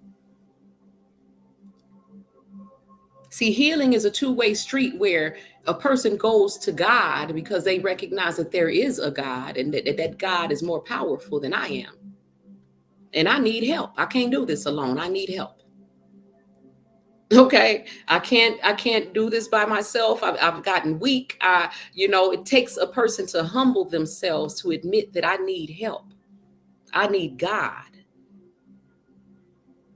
See, healing is a two-way street where a person goes to God because they recognize that there is a God and that God is more powerful than I am. And I need help. I can't do this alone. I need help. Okay, I can't do this by myself. I've gotten weak. It takes a person to humble themselves to admit that I need help. I need God.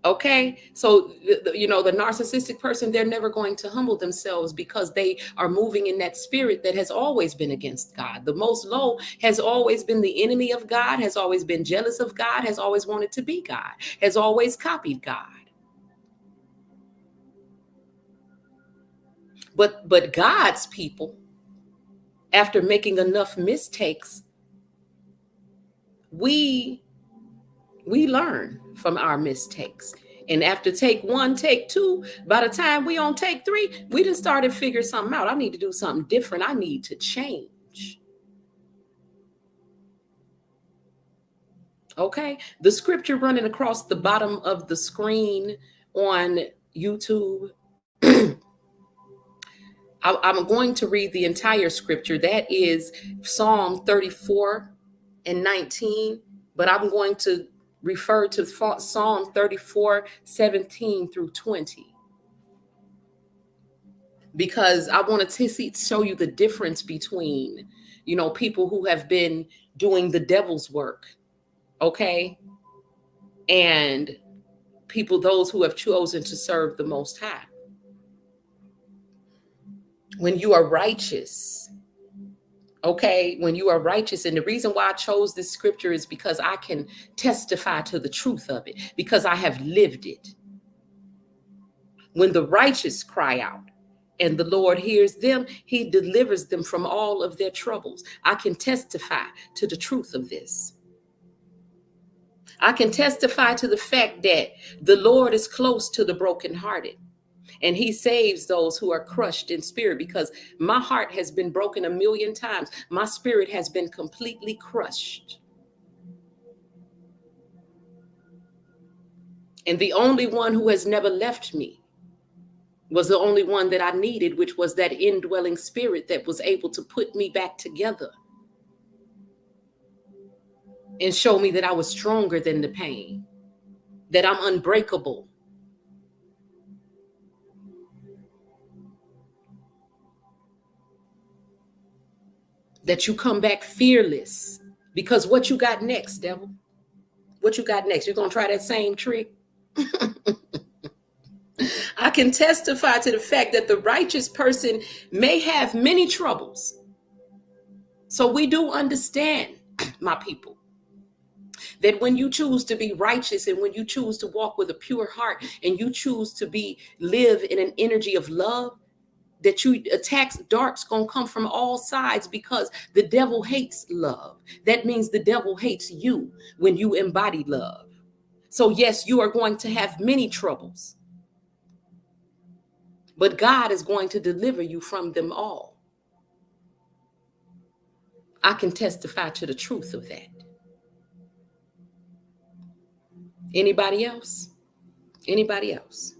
Okay, so the narcissistic person, they're never going to humble themselves because they are moving in that spirit that has always been against God. The most low has always been the enemy of God, has always been jealous of God, has always wanted to be God, has always copied God. But God's people, after making enough mistakes, we learn from our mistakes. And after take one, take two, by the time we on take three, we just started to figure something out. I need to do something different. I need to change. Okay. The scripture running across the bottom of the screen on YouTube, I'm going to read the entire scripture. That is Psalm 34 and 19, but I'm going to refer to Psalm 34, 17 through 20, because I want to show you the difference between, people who have been doing the devil's work, okay, and those who have chosen to serve the Most High. When you are righteous, okay, when you are righteous, and the reason why I chose this scripture is because I can testify to the truth of it, because I have lived it. When the righteous cry out and the Lord hears them, he delivers them from all of their troubles. I can testify to the truth of this. I can testify to the fact that the Lord is close to the brokenhearted, and he saves those who are crushed in spirit, because my heart has been broken a million times. My spirit has been completely crushed. And the only one who has never left me was the only one that I needed, which was that indwelling spirit that was able to put me back together and show me that I was stronger than the pain, that I'm unbreakable. That you come back fearless, because what you got next, devil? What you got next? You're going to try that same trick? I can testify to the fact that the righteous person may have many troubles. So we do understand, my people, that when you choose to be righteous, and when you choose to walk with a pure heart, and you choose to live in an energy of love, that you attacks, darts gonna come from all sides, because the devil hates love. That means the devil hates you when you embody love. So yes, you are going to have many troubles, but God is going to deliver you from them all. I can testify to the truth of that. Anybody else? Anybody else?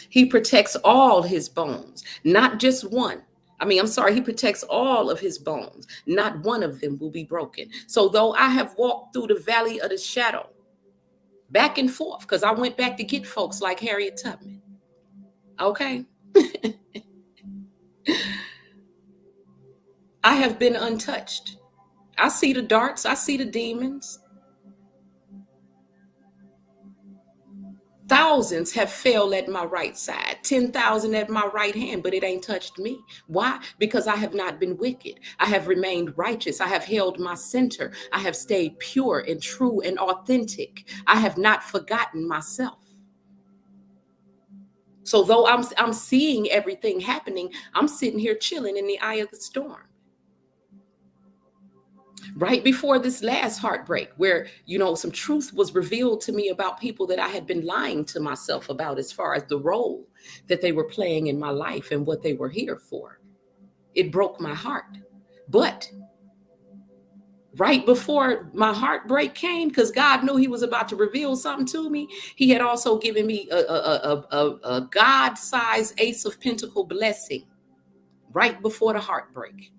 He protects all his bones, not just one. He protects all of his bones. Not one of them will be broken. So though I have walked through the valley of the shadow, back and forth, because I went back to get folks like Harriet Tubman. Okay. I have been untouched. I see the darts. I see the demons. Thousands have fell at my right side, 10,000 at my right hand, but it ain't touched me. Why? Because I have not been wicked. I have remained righteous. I have held my center. I have stayed pure and true and authentic. I have not forgotten myself. So though I'm seeing everything happening, I'm sitting here chilling in the eye of the storm. Right before this last heartbreak, where, some truth was revealed to me about people that I had been lying to myself about, as far as the role that they were playing in my life and what they were here for. It broke my heart. But right before my heartbreak came, because God knew he was about to reveal something to me, he had also given me a God-sized Ace of Pentacle blessing right before the heartbreak.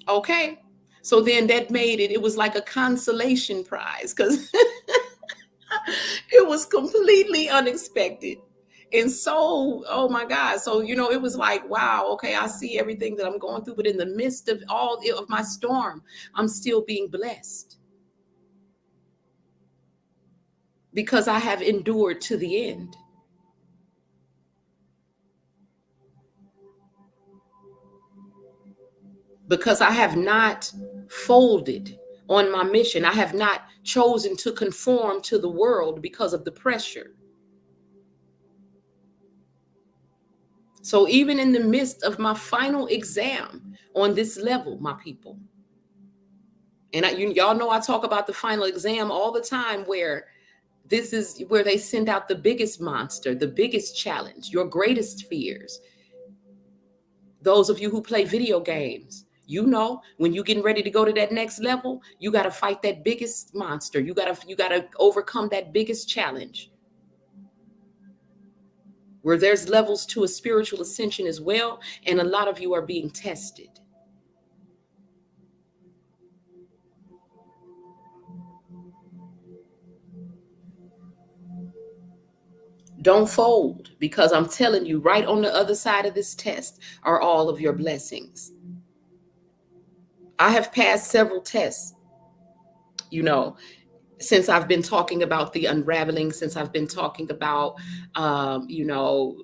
Okay. So then that made it was like a consolation prize, because it was completely unexpected. And so, oh my God. So, it was like, wow, okay, I see everything that I'm going through, but in the midst of all of my storm, I'm still being blessed, because I have endured to the end. Because I have not folded on my mission. I have not chosen to conform to the world because of the pressure. So even in the midst of my final exam on this level, my people, and y'all know I talk about the final exam all the time, where this is where they send out the biggest monster, the biggest challenge, your greatest fears. Those of you who play video games, when you're getting ready to go to that next level, you got to fight that biggest monster. You got to overcome that biggest challenge. where there's levels to a spiritual ascension as well. And a lot of you are being tested. Don't fold, because I'm telling you, right on the other side of this test are all of your blessings. I have passed several tests, you know, since I've been talking about the unraveling, since I've been talking about, you know,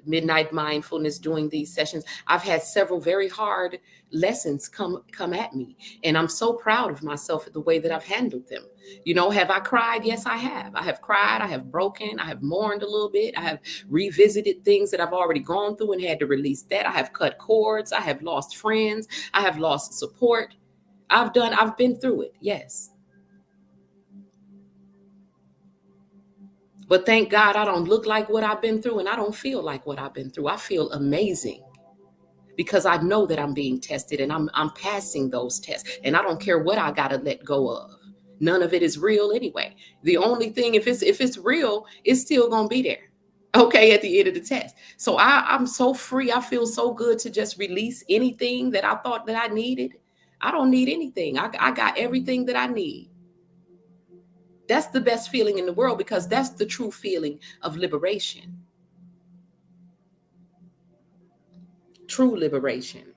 midnight mindfulness, doing these sessions. I've had several very hard lessons come at me, and I'm so proud of myself at the way that I've handled them. You know, have I cried? Yes, I have. I have cried. I have broken. I have mourned a little bit. I have revisited things that I've already gone through and had to release that. I have cut cords. I have lost friends. I have lost support. I've been through it. Yes. But thank God I don't look like what I've been through, and I don't feel like what I've been through. I feel amazing because I know that I'm being tested, and I'm passing those tests. And I don't care what I got to let go of. None of it is real anyway. The only thing, if it's real, it's still going to be there. Okay, at the end of the test. So I'm so free. I feel so good to just release anything that I thought that I needed. I don't need anything. I got everything that I need. That's the best feeling in the world, because that's the true feeling of liberation. True liberation.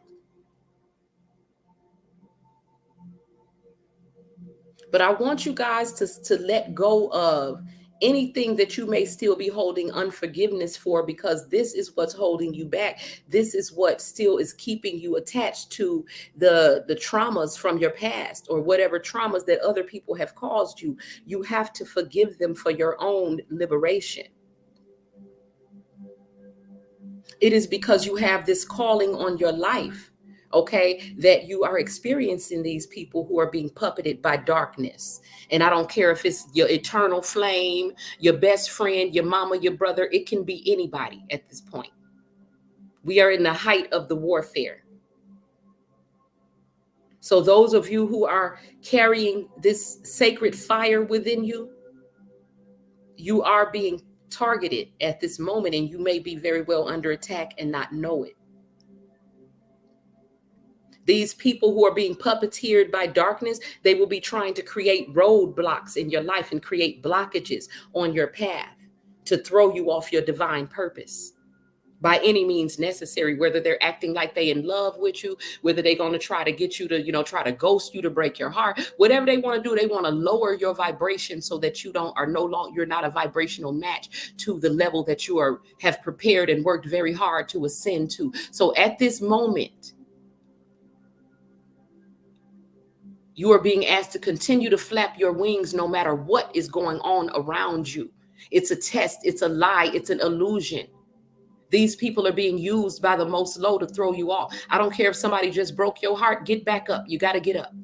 But I want you guys to let go of anything that you may still be holding unforgiveness for, because this is what's holding you back. This is what still is keeping you attached to the traumas from your past, or whatever traumas that other people have caused you. You have to forgive them for your own liberation. It is because you have this calling on your life, okay, that you are experiencing these people who are being puppeted by darkness. And I don't care if it's your eternal flame, your best friend, your mama, your brother, it can be anybody at this point. We are in the height of the warfare. So those of you who are carrying this sacred fire within you, you are being targeted at this moment, and you may be very well under attack and not know it. These people who are being puppeteered by darkness, they will be trying to create roadblocks in your life and create blockages on your path to throw you off your divine purpose by any means necessary, whether they're acting like they in love with you, whether they're going to try to get you to, try to ghost you to break your heart, whatever they want to do. They want to lower your vibration so that you're not a vibrational match to the level that you have prepared and worked very hard to ascend to. So at this moment, you are being asked to continue to flap your wings no matter what is going on around you. It's a test. It's a lie. It's an illusion. These people are being used by the most low to throw you off. I don't care if somebody just broke your heart. Get back up. You got to get up.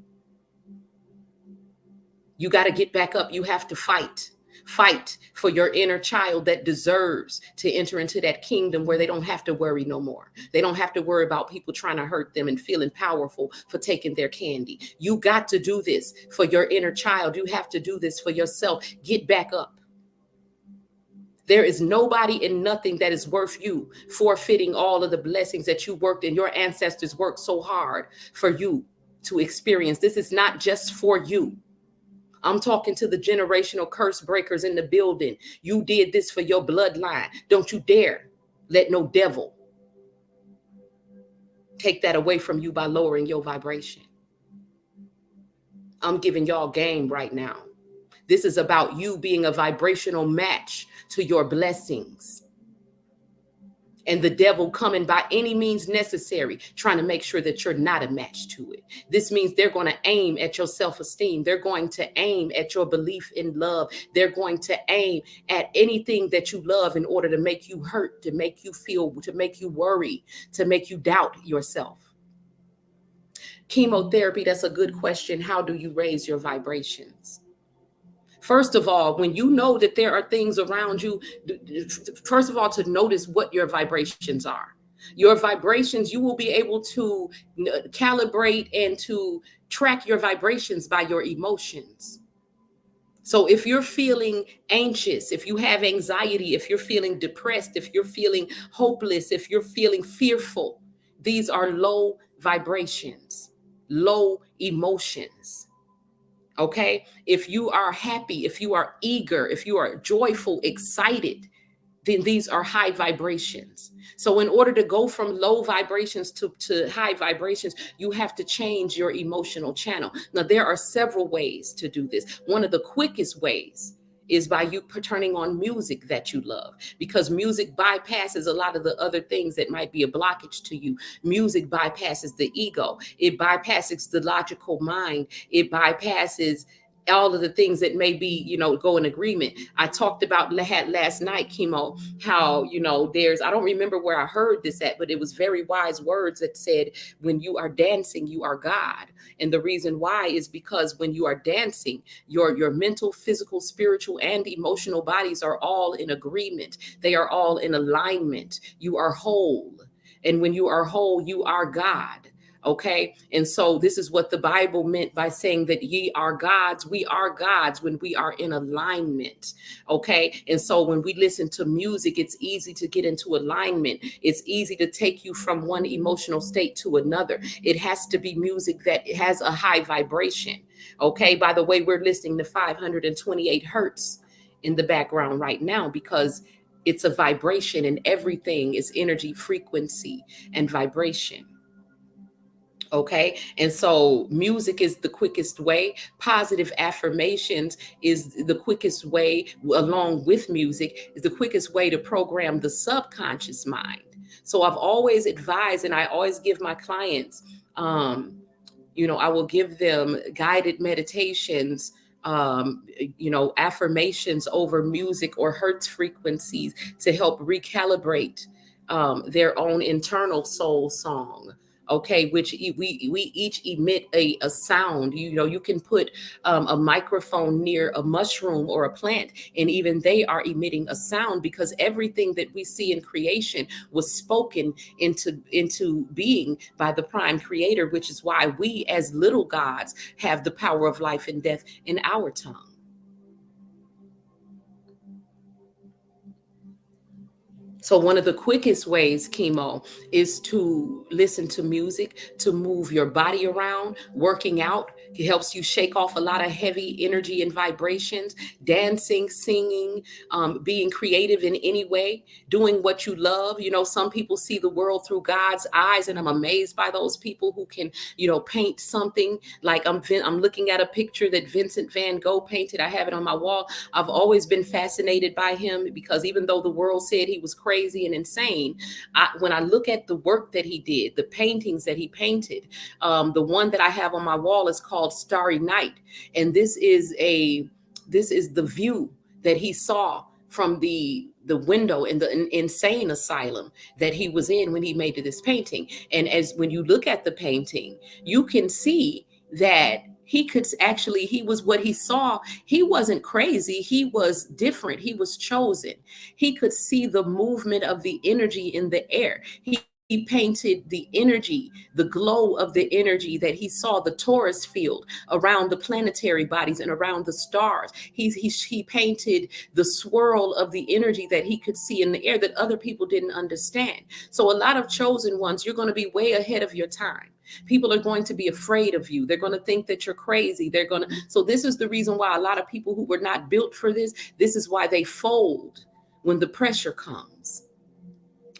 You got to get back up. You have to fight. Fight for your inner child that deserves to enter into that kingdom where they don't have to worry no more. They don't have to worry about people trying to hurt them and feeling powerful for taking their candy. You got to do this for your inner child. You have to do this for yourself. Get back up. There is nobody and nothing that is worth you forfeiting all of the blessings that you worked and your ancestors worked so hard for you to experience. This is not just for you. I'm talking to the generational curse breakers in the building. You did this for your bloodline. Don't you dare let no devil take that away from you by lowering your vibration. I'm giving y'all game right now. This is about you being a vibrational match to your blessings. And the devil coming by any means necessary, trying to make sure that you're not a match to it. This means they're going to aim at your self-esteem. They're going to aim at your belief in love. They're going to aim at anything that you love in order to make you hurt, to make you feel, to make you worry, to make you doubt yourself. Chemotherapy, that's a good question. How do you raise your vibrations? First of all, when you know that there are things around you, first of all, to notice what your vibrations are. Your vibrations, you will be able to calibrate and to track your vibrations by your emotions. So if you're feeling anxious, if you have anxiety, if you're feeling depressed, if you're feeling hopeless, if you're feeling fearful, these are low vibrations, low emotions. Okay? If you are happy, if you are eager, if you are joyful, excited, then these are high vibrations. So in order to go from low vibrations to high vibrations, you have to change your emotional channel. Now, there are several ways to do this. One of the quickest ways is by you turning on music that you love, because music bypasses a lot of the other things that might be a blockage to you. Music bypasses the ego, it bypasses the logical mind, it bypasses all of the things that may be, go in agreement. I talked about had last night, chemo, how, there's, I don't remember where I heard this at, but it was very wise words that said, when you are dancing, you are God. And the reason why is because when you are dancing, your mental, physical, spiritual, and emotional bodies are all in agreement. They are all in alignment. You are whole. And when you are whole, you are God. Okay. And so this is what the Bible meant by saying that ye are gods. We are gods when we are in alignment. Okay. And so when we listen to music, it's easy to get into alignment. It's easy to take you from one emotional state to another. It has to be music that has a high vibration. Okay. By the way, we're listening to 528 hertz in the background right now because it's a vibration, and everything is energy, frequency, and vibration. Okay. And so music is the quickest way. Positive affirmations is the quickest way, along with music, is the quickest way to program the subconscious mind. So I've always advised, and I always give my clients, I will give them guided meditations, affirmations over music or hertz frequencies to help recalibrate their own internal soul song. Okay, which we each emit a sound. You can put a microphone near a mushroom or a plant, and even they are emitting a sound, because everything that we see in creation was spoken into being by the prime creator, which is why we as little gods have the power of life and death in our tongue. So one of the quickest ways, chemo, is to listen to music, to move your body around. Working out, it helps you shake off a lot of heavy energy and vibrations. Dancing, singing, being creative in any way, doing what you love. Some people see the world through God's eyes, and I'm amazed by those people who can, paint something. Like I'm looking at a picture that Vincent van Gogh painted. I have it on my wall. I've always been fascinated by him, because even though the world said he was crazy and insane, when I look at the work that he did, the paintings that he painted, the one that I have on my wall is called Starry Night. And this is the view that he saw from the window in the insane asylum that he was in when he made this painting. And as when you look at the painting, you can see that he was what he saw. He wasn't crazy. He was different. He was chosen. He could see the movement of the energy in the air. He painted the energy, the glow of the energy that he saw, the torus field around the planetary bodies and around the stars. He painted the swirl of the energy that he could see in the air that other people didn't understand. So a lot of chosen ones, you're going to be way ahead of your time. People are going to be afraid of you. They're going to think that you're crazy. So this is the reason why a lot of people who were not built for this is why they fold when the pressure comes.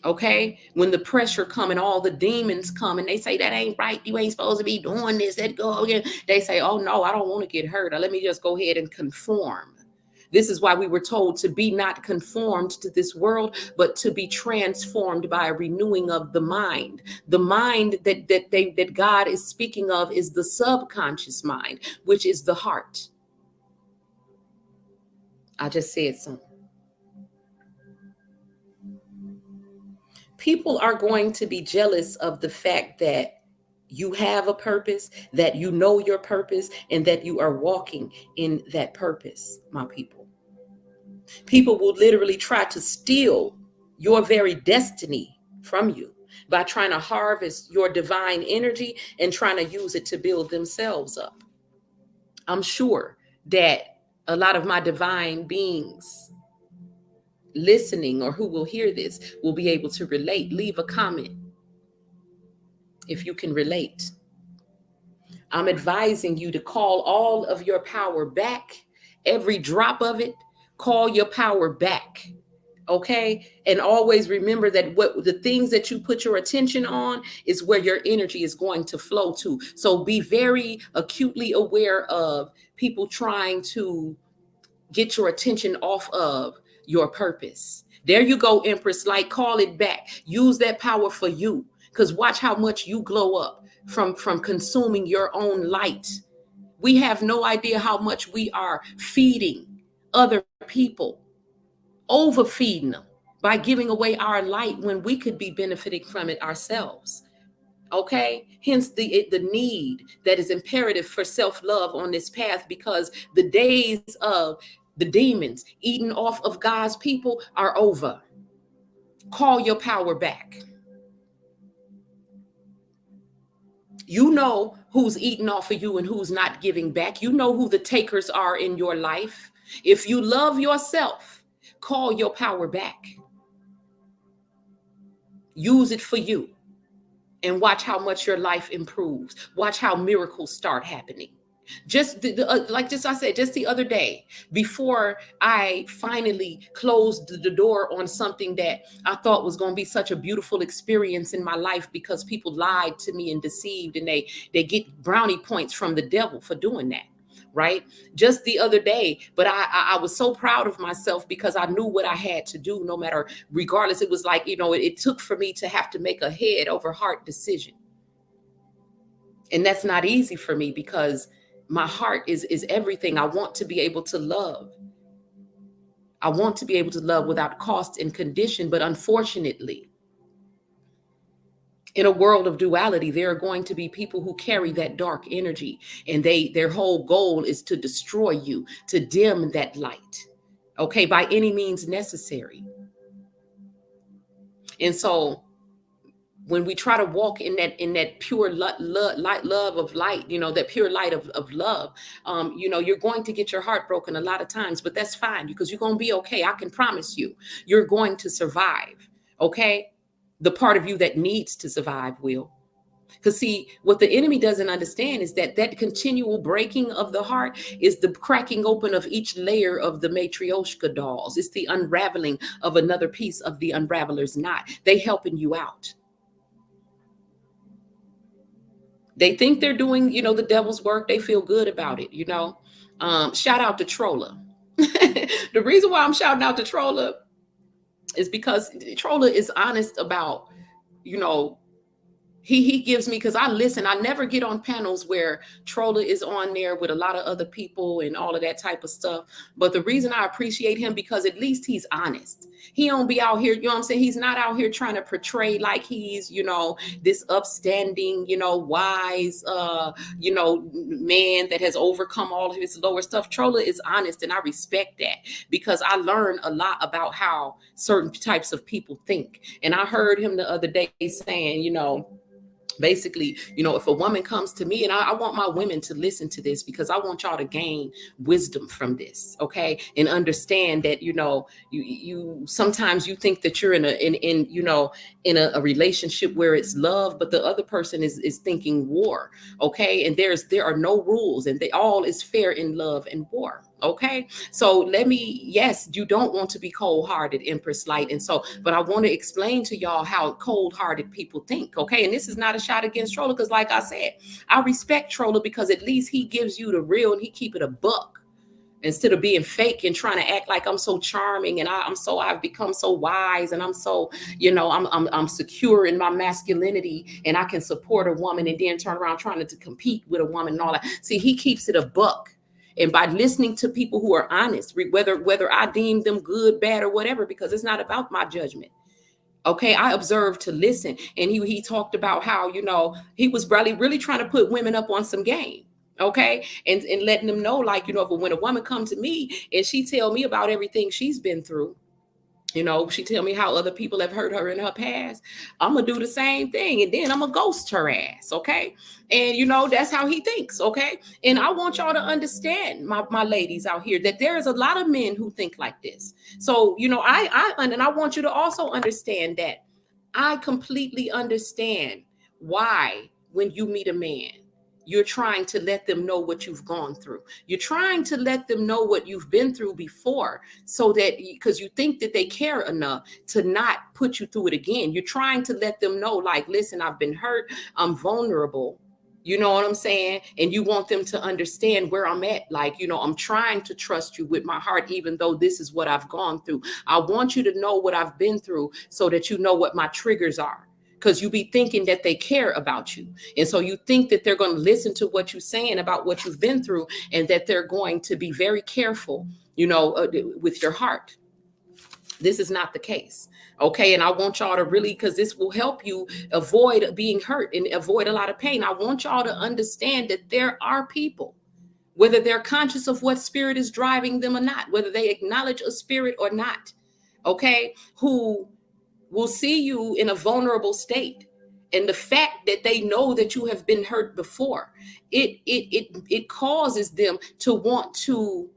Okay, when the pressure come and all the demons come and they say that ain't right, you ain't supposed to be doing this, that go again. They say, oh no, I don't want to get hurt. Let me just go ahead and conform. This is why we were told to be not conformed to this world, but to be transformed by a renewing of the mind. The mind that God is speaking of is the subconscious mind, which is the heart. I just said something. People are going to be jealous of the fact that you have a purpose, that you know your purpose, and that you are walking in that purpose, my people. People will literally try to steal your very destiny from you by trying to harvest your divine energy and trying to use it to build themselves up. I'm sure that A lot of my divine beings listening or who will hear this will be able to relate. Leave a comment if you can relate. I'm advising you to call all of your power back, every drop of it. Call your power back. Okay. And always remember that what the things that you put your attention on is where your energy is going to flow to. So be very acutely aware of people trying to get your attention off of your purpose. There you go, Empress. Like, call it back. Use that power for you. Because watch how much you glow up from consuming your own light. We have no idea how much we are feeding other people, overfeeding them by giving away our light when we could be benefiting from it ourselves. Okay, hence the need that is imperative for self-love on this path, because the days of the demons eating off of God's people are over. Call your power back. You know who's eating off of you and who's not giving back. You know who the takers are in your life. If you love yourself, call your power back. Use it for you. And watch how much your life improves. Watch how miracles start happening. Like just I said, just the other day, before I finally closed the door on something that I thought was going to be such a beautiful experience in my life, because people lied to me and deceived, and they get brownie points from the devil for doing that. Right? Just the other day, but I was so proud of myself because I knew what I had to do, no matter, regardless. It was like, it took for me to have to make a head over heart decision. And that's not easy for me, because my heart is everything. I want to be able to love. I want to be able to love without cost and condition. But unfortunately, in a world of duality, there are going to be people who carry that dark energy, and their whole goal is to destroy you, to dim that light, okay, by any means necessary. And so when we try to walk in that pure love of light, that pure light of love, you're going to get your heart broken a lot of times, but that's fine, because you're going to be okay. I can promise you, you're going to survive. Okay. The part of you that needs to survive will. Because see, what the enemy doesn't understand is that continual breaking of the heart is the cracking open of each layer of the matryoshka dolls. It's the unraveling of another piece of the unraveler's knot. They helping you out. They think they're doing, the devil's work. They feel good about it, Shout out to Troller. The reason why I'm shouting out to Troller is because Troller is honest about, he gives me, because I listen. I never get on panels where Troller is on there with a lot of other people and all of that type of stuff. But the reason I appreciate him, because at least he's honest. He don't be out here, what I'm saying? He's not out here trying to portray like he's, this upstanding, wise, man that has overcome all of his lower stuff. Troller is honest, and I respect that, because I learn a lot about how certain types of people think. And I heard him the other day saying, basically, if a woman comes to me, and I want my women to listen to this, because I want y'all to gain wisdom from this, okay, and understand that you sometimes you think that you're in a relationship where it's love, but the other person is thinking war, okay, and there are no rules, and all is fair in love and war. Okay, so yes, you don't want to be cold-hearted, Empress Light. And so, but I want to explain to y'all how cold-hearted people think. Okay, and this is not a shot against Troller, because like I said, I respect Troller, because at least he gives you the real, and he keep it a buck, instead of being fake and trying to act like I'm so charming, and I've become so wise, and I'm so, I'm secure in my masculinity, and I can support a woman, and then turn around trying to compete with a woman and all that. See, he keeps it a buck. And by listening to people who are honest, whether I deem them good, bad, or whatever, because it's not about my judgment. Okay, I observed to listen. And he talked about how, he was really trying to put women up on some game. Okay, and letting them know, like, when a woman comes to me and she tell me about everything she's been through, She tell me how other people have hurt her in her past. I'm gonna do the same thing, and then I'm gonna ghost her ass. Okay, and that's how he thinks. Okay, and I want y'all to understand, my ladies out here, that there is a lot of men who think like this. So and I want you to also understand that I completely understand why when you meet a man, you're trying to let them know what you've gone through. You're trying to let them know what you've been through before, so that because you think that they care enough to not put you through it again. You're trying to let them know, like, listen, I've been hurt, I'm vulnerable. You know what I'm saying? And you want them to understand where I'm at. Like, I'm trying to trust you with my heart, even though this is what I've gone through. I want you to know what I've been through so that you know what my triggers are. Because you be thinking that they care about you. And so you think that they're going to listen to what you're saying about what you've been through, and that they're going to be very careful, with your heart. This is not the case. Okay. And I want y'all to really, because this will help you avoid being hurt and avoid a lot of pain. I want y'all to understand that there are people, whether they're conscious of what spirit is driving them or not, whether they acknowledge a spirit or not, okay, who will see you in a vulnerable state. And the fact that they know that you have been hurt before, it causes them to want to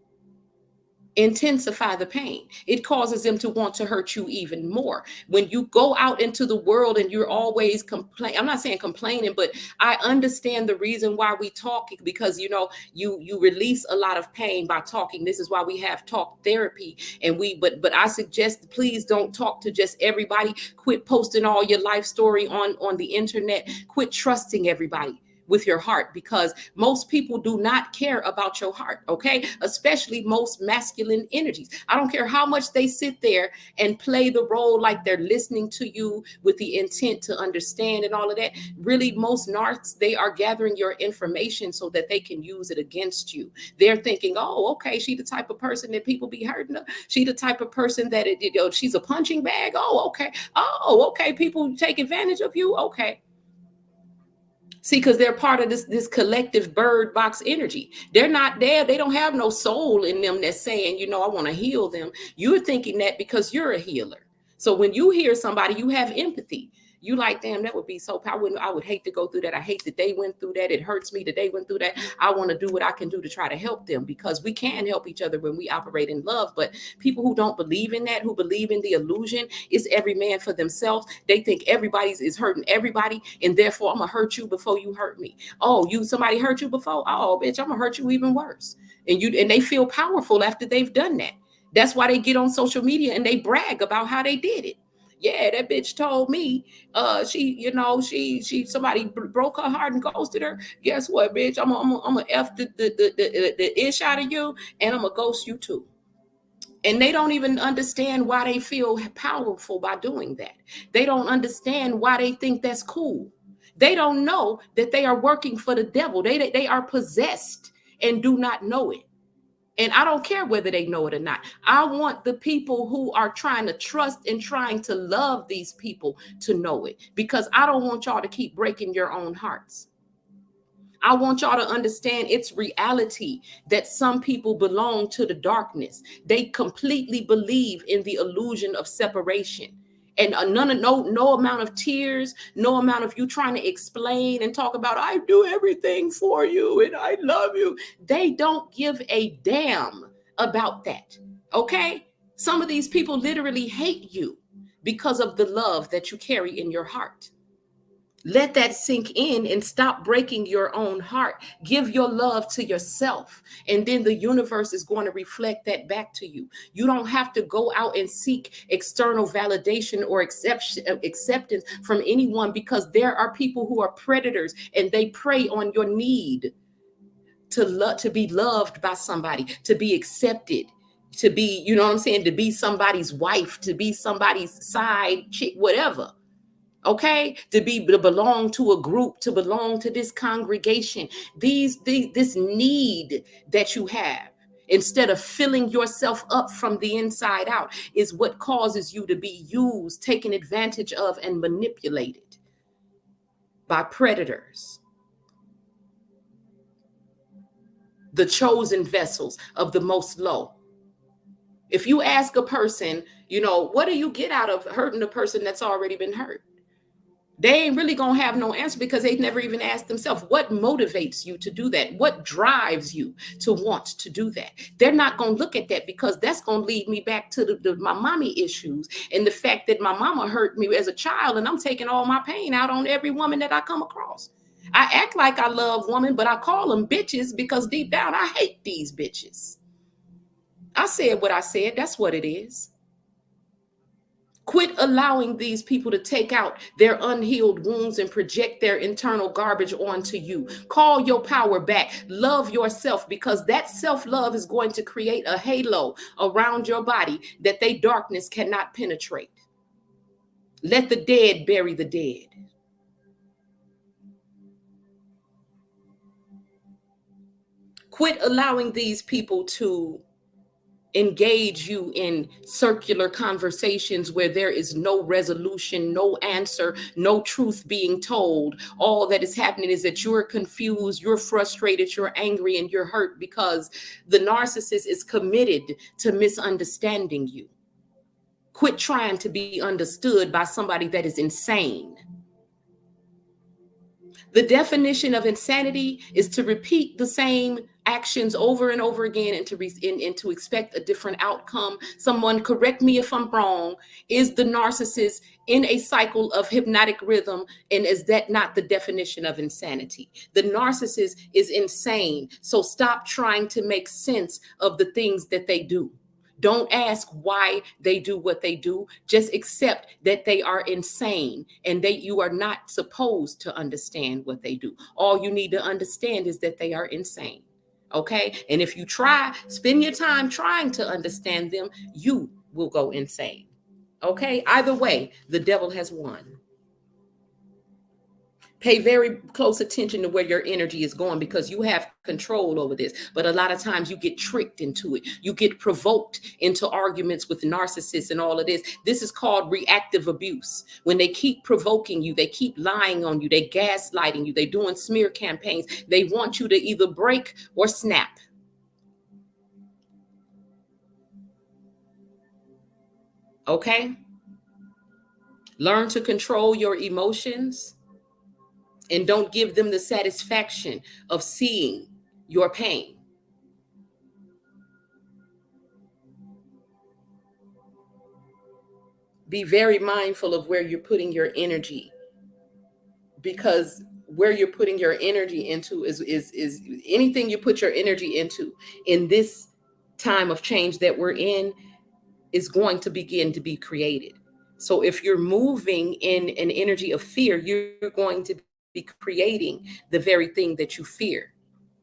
intensify the pain. It causes them to want to hurt you even more. When you go out into the world and you're always I'm not saying complaining, but I understand the reason why we talk, because you release a lot of pain by talking. This is why we have talk therapy. And but I suggest, please don't talk to just everybody. Quit posting all your life story on the internet. Quit trusting everybody with your heart, because most people do not care about your heart. Okay, especially most masculine energies. I don't care how much they sit there and play the role like they're listening to you with the intent to understand and all of that. Really, most narcs, they are gathering your information so that they can use it against you. They're thinking, oh, okay, she the type of person that people be hurting her. She the type of person that she's a punching bag. Oh, okay, people take advantage of you. Okay. See, because they're part of this collective bird box energy. They're not there. They don't have no soul in them that's saying, I want to heal them. You're thinking that because you're a healer. So when you hear somebody, you have empathy. You like, damn, that would be so powerful. I would hate to go through that. I hate that they went through that. It hurts me that they went through that. I want to do what I can do to try to help them, because we can help each other when we operate in love. But people who don't believe in that, who believe in the illusion, it's every man for themselves. They think everybody's is hurting everybody, and therefore I'm gonna hurt you before you hurt me. Oh, somebody hurt you before? Oh, bitch, I'm gonna hurt you even worse. And they feel powerful after they've done that. That's why they get on social media and they brag about how they did it. Yeah, that bitch told me she somebody broke her heart and ghosted her. Guess what, bitch? I'm gonna F the ish out of you, and I'm gonna ghost you too. And they don't even understand why they feel powerful by doing that. They don't understand why they think that's cool. They don't know that they are working for the devil. They are possessed and do not know it. And I don't care whether they know it or not. I want the people who are trying to trust and trying to love these people to know it, because I don't want y'all to keep breaking your own hearts. I want y'all to understand it's reality that some people belong to the darkness. They completely believe in the illusion of separation. And no amount of tears, no amount of you trying to explain and talk about, I do everything for you and I love you. They don't give a damn about that. Okay? Some of these people literally hate you because of the love that you carry in your heart. Let that sink in and stop breaking your own heart. Give your love to yourself, and then the universe is going to reflect that back to you. You don't have to go out and seek external validation or acceptance from anyone, because there are people who are predators and they prey on your need to be loved by somebody, to be accepted, to be, to be somebody's wife, to be somebody's side chick, whatever. Okay, to belong to a group, to belong to this congregation. This need that you have, instead of filling yourself up from the inside out, is what causes you to be used, taken advantage of, and manipulated by predators, the chosen vessels of the most low. If you ask a person, what do you get out of hurting the person that's already been hurt? They ain't really gonna have no answer because they've never even asked themselves what motivates you to do that, what drives you to want to do that. They're not gonna look at that because that's gonna lead me back to my mommy issues and the fact that my mama hurt me as a child, and I'm taking all my pain out on every woman that I come across. I act like I love women, but I call them bitches because deep down I hate these bitches. I said what I said. That's what it is. Quit allowing these people to take out their unhealed wounds and project their internal garbage onto you. Call your power back. Love yourself, because that self-love is going to create a halo around your body that they darkness cannot penetrate. Let the dead bury the dead. Quit allowing these people to engage you in circular conversations where there is no resolution, no answer, no truth being told. All that is happening is that you're confused, you're frustrated, you're angry, and you're hurt because the narcissist is committed to misunderstanding you. Quit trying to be understood by somebody that is insane. The definition of insanity is to repeat the same actions over and over again and to expect a different outcome. Someone correct me if I'm wrong. Is the narcissist in a cycle of hypnotic rhythm? And is that not the definition of insanity? The narcissist is insane. So stop trying to make sense of the things that they do. Don't ask why they do what they do. Just accept that they are insane and that you are not supposed to understand what they do. All you need to understand is that they are insane. Okay? And if you spend your time trying to understand them, you will go insane. Okay? Either way, the devil has won. Pay very close attention to where your energy is going, because you have control over this. But a lot of times you get tricked into it. You get provoked into arguments with narcissists and all of this. This is called reactive abuse. When they keep provoking you, they keep lying on you, they gaslighting you, they doing smear campaigns. They want you to either break or snap. Okay? Learn to control your emotions. And don't give them the satisfaction of seeing your pain. Be very mindful of where you're putting your energy, because where you're putting your energy into is anything you put your energy into in this time of change that we're in is going to begin to be created. So if you're moving in an energy of fear, you're going to be creating the very thing that you fear.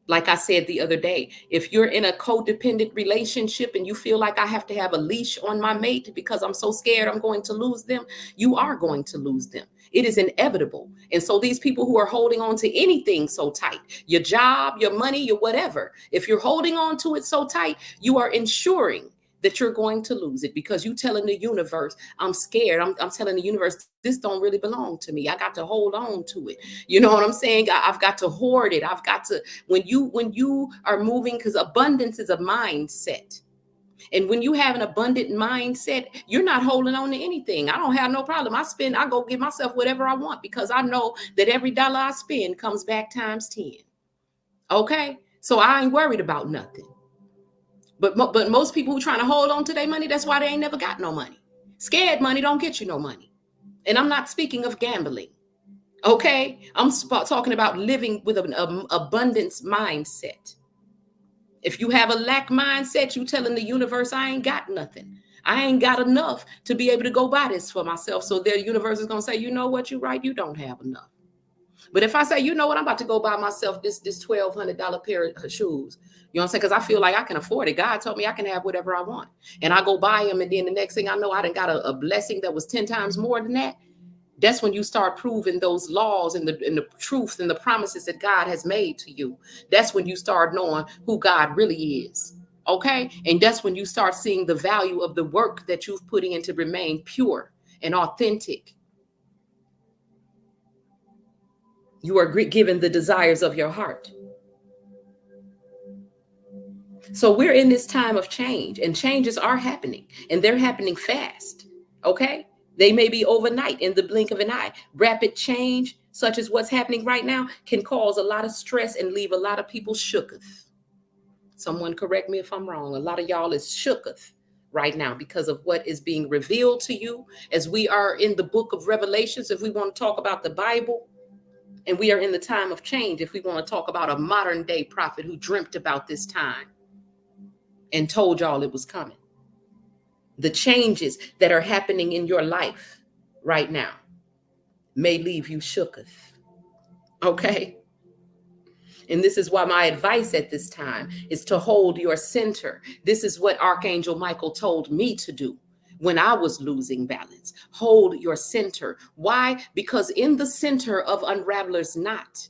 Like I said the other day, if you're in a codependent relationship and you feel like I have to have a leash on my mate because I'm so scared I'm going to lose them, you are going to lose them. It is inevitable. And so these people who are holding on to anything so tight, your job, your money, your whatever, if you're holding on to it so tight, you are ensuring that you're going to lose it, because you telling the universe, I'm scared. I'm telling the universe, this don't really belong to me. I got to hold on to it. You know what I'm saying? I've got to hoard it. I've got to, when you are moving, because abundance is a mindset. And when you have an abundant mindset, you're not holding on to anything. I don't have no problem. I go give myself whatever I want, because I know that every dollar I spend comes back times 10. Okay? So I ain't worried about nothing. But most people who trying to hold on to their money, that's why they ain't never got no money. Scared money don't get you no money. And I'm not speaking of gambling. Okay? I'm talking about living with an abundance mindset. If you have a lack mindset, you telling the universe, I ain't got nothing. I ain't got enough to be able to go buy this for myself. So the universe is going to say, you know what, you're right, you don't have enough. But if I say, you know what, I'm about to go buy myself this $1,200 pair of shoes, you know what I'm saying? Because I feel like I can afford it. God told me I can have whatever I want. And I go buy them. And then the next thing I know, I done got a blessing that was 10 times more than that. That's when you start proving those laws and the truth and the promises that God has made to you. That's when you start knowing who God really is. Okay? And that's when you start seeing the value of the work that you've put in to remain pure and authentic. You are given the desires of your heart. So we're in this time of change, and changes are happening, and they're happening fast. Okay? They may be overnight, in the blink of an eye. Rapid change, such as what's happening right now, can cause a lot of stress and leave a lot of people shooketh. Someone correct me if I'm wrong. A lot of y'all is shooketh right now because of what is being revealed to you as we are in the book of Revelations. If we want to talk about the Bible, and we are in the time of change, if we want to talk about a modern day prophet who dreamt about this time and told y'all it was coming. The changes that are happening in your life right now may leave you shooketh. Okay? And this is why my advice at this time is to hold your center. This is what Archangel Michael told me to do when I was losing balance. Hold your center. Why? Because in the center of UnRaveler's knot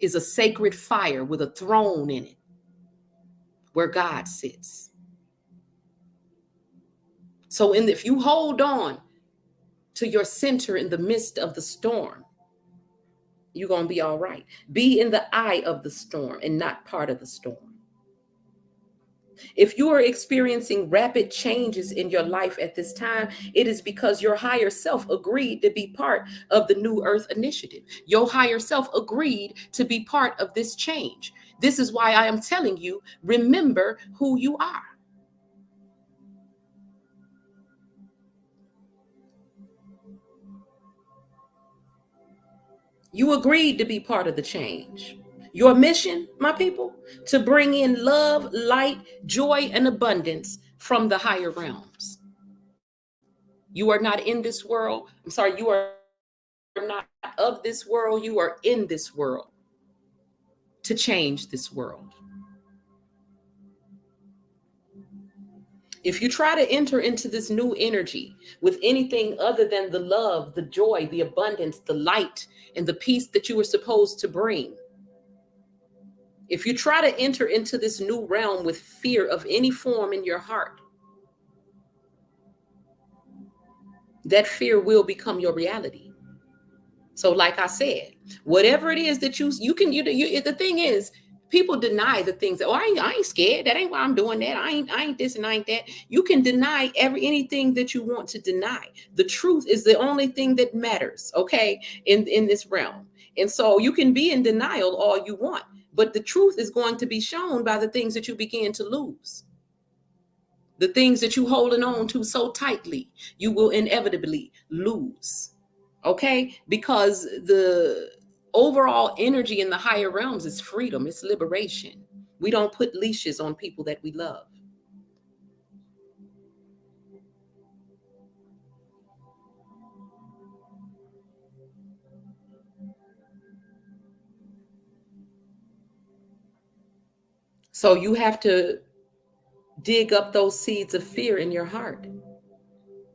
is a sacred fire with a throne in it where God sits. So if you hold on to your center in the midst of the storm, you're going to be all right. Be in the eye of the storm and not part of the storm. If you are experiencing rapid changes in your life at this time, it is because your higher self agreed to be part of the New Earth Initiative. Your higher self agreed to be part of this change. This is why I am telling you, remember who you are. You agreed to be part of the change. Your mission, my people, to bring in love, light, joy, and abundance from the higher realms. You are not in this world. I'm sorry, you are not of this world. You are in this world to change this world. If you try to enter into this new energy with anything other than the love, the joy, the abundance, the light, and the peace that you were supposed to bring, if you try to enter into this new realm with fear of any form in your heart, that fear will become your reality. So like I said, whatever it is that you can, the thing is, people deny the things that, I ain't scared. That ain't why I'm doing that. I ain't this and I ain't that. You can deny anything that you want to deny. The truth is the only thing that matters, okay, in this realm. And so you can be in denial all you want, but the truth is going to be shown by the things that you begin to lose. The things that you holding on to so tightly, you will inevitably lose. Okay? Because the overall energy in the higher realms is freedom, it's liberation. We don't put leashes on people that we love. So you have to dig up those seeds of fear in your heart.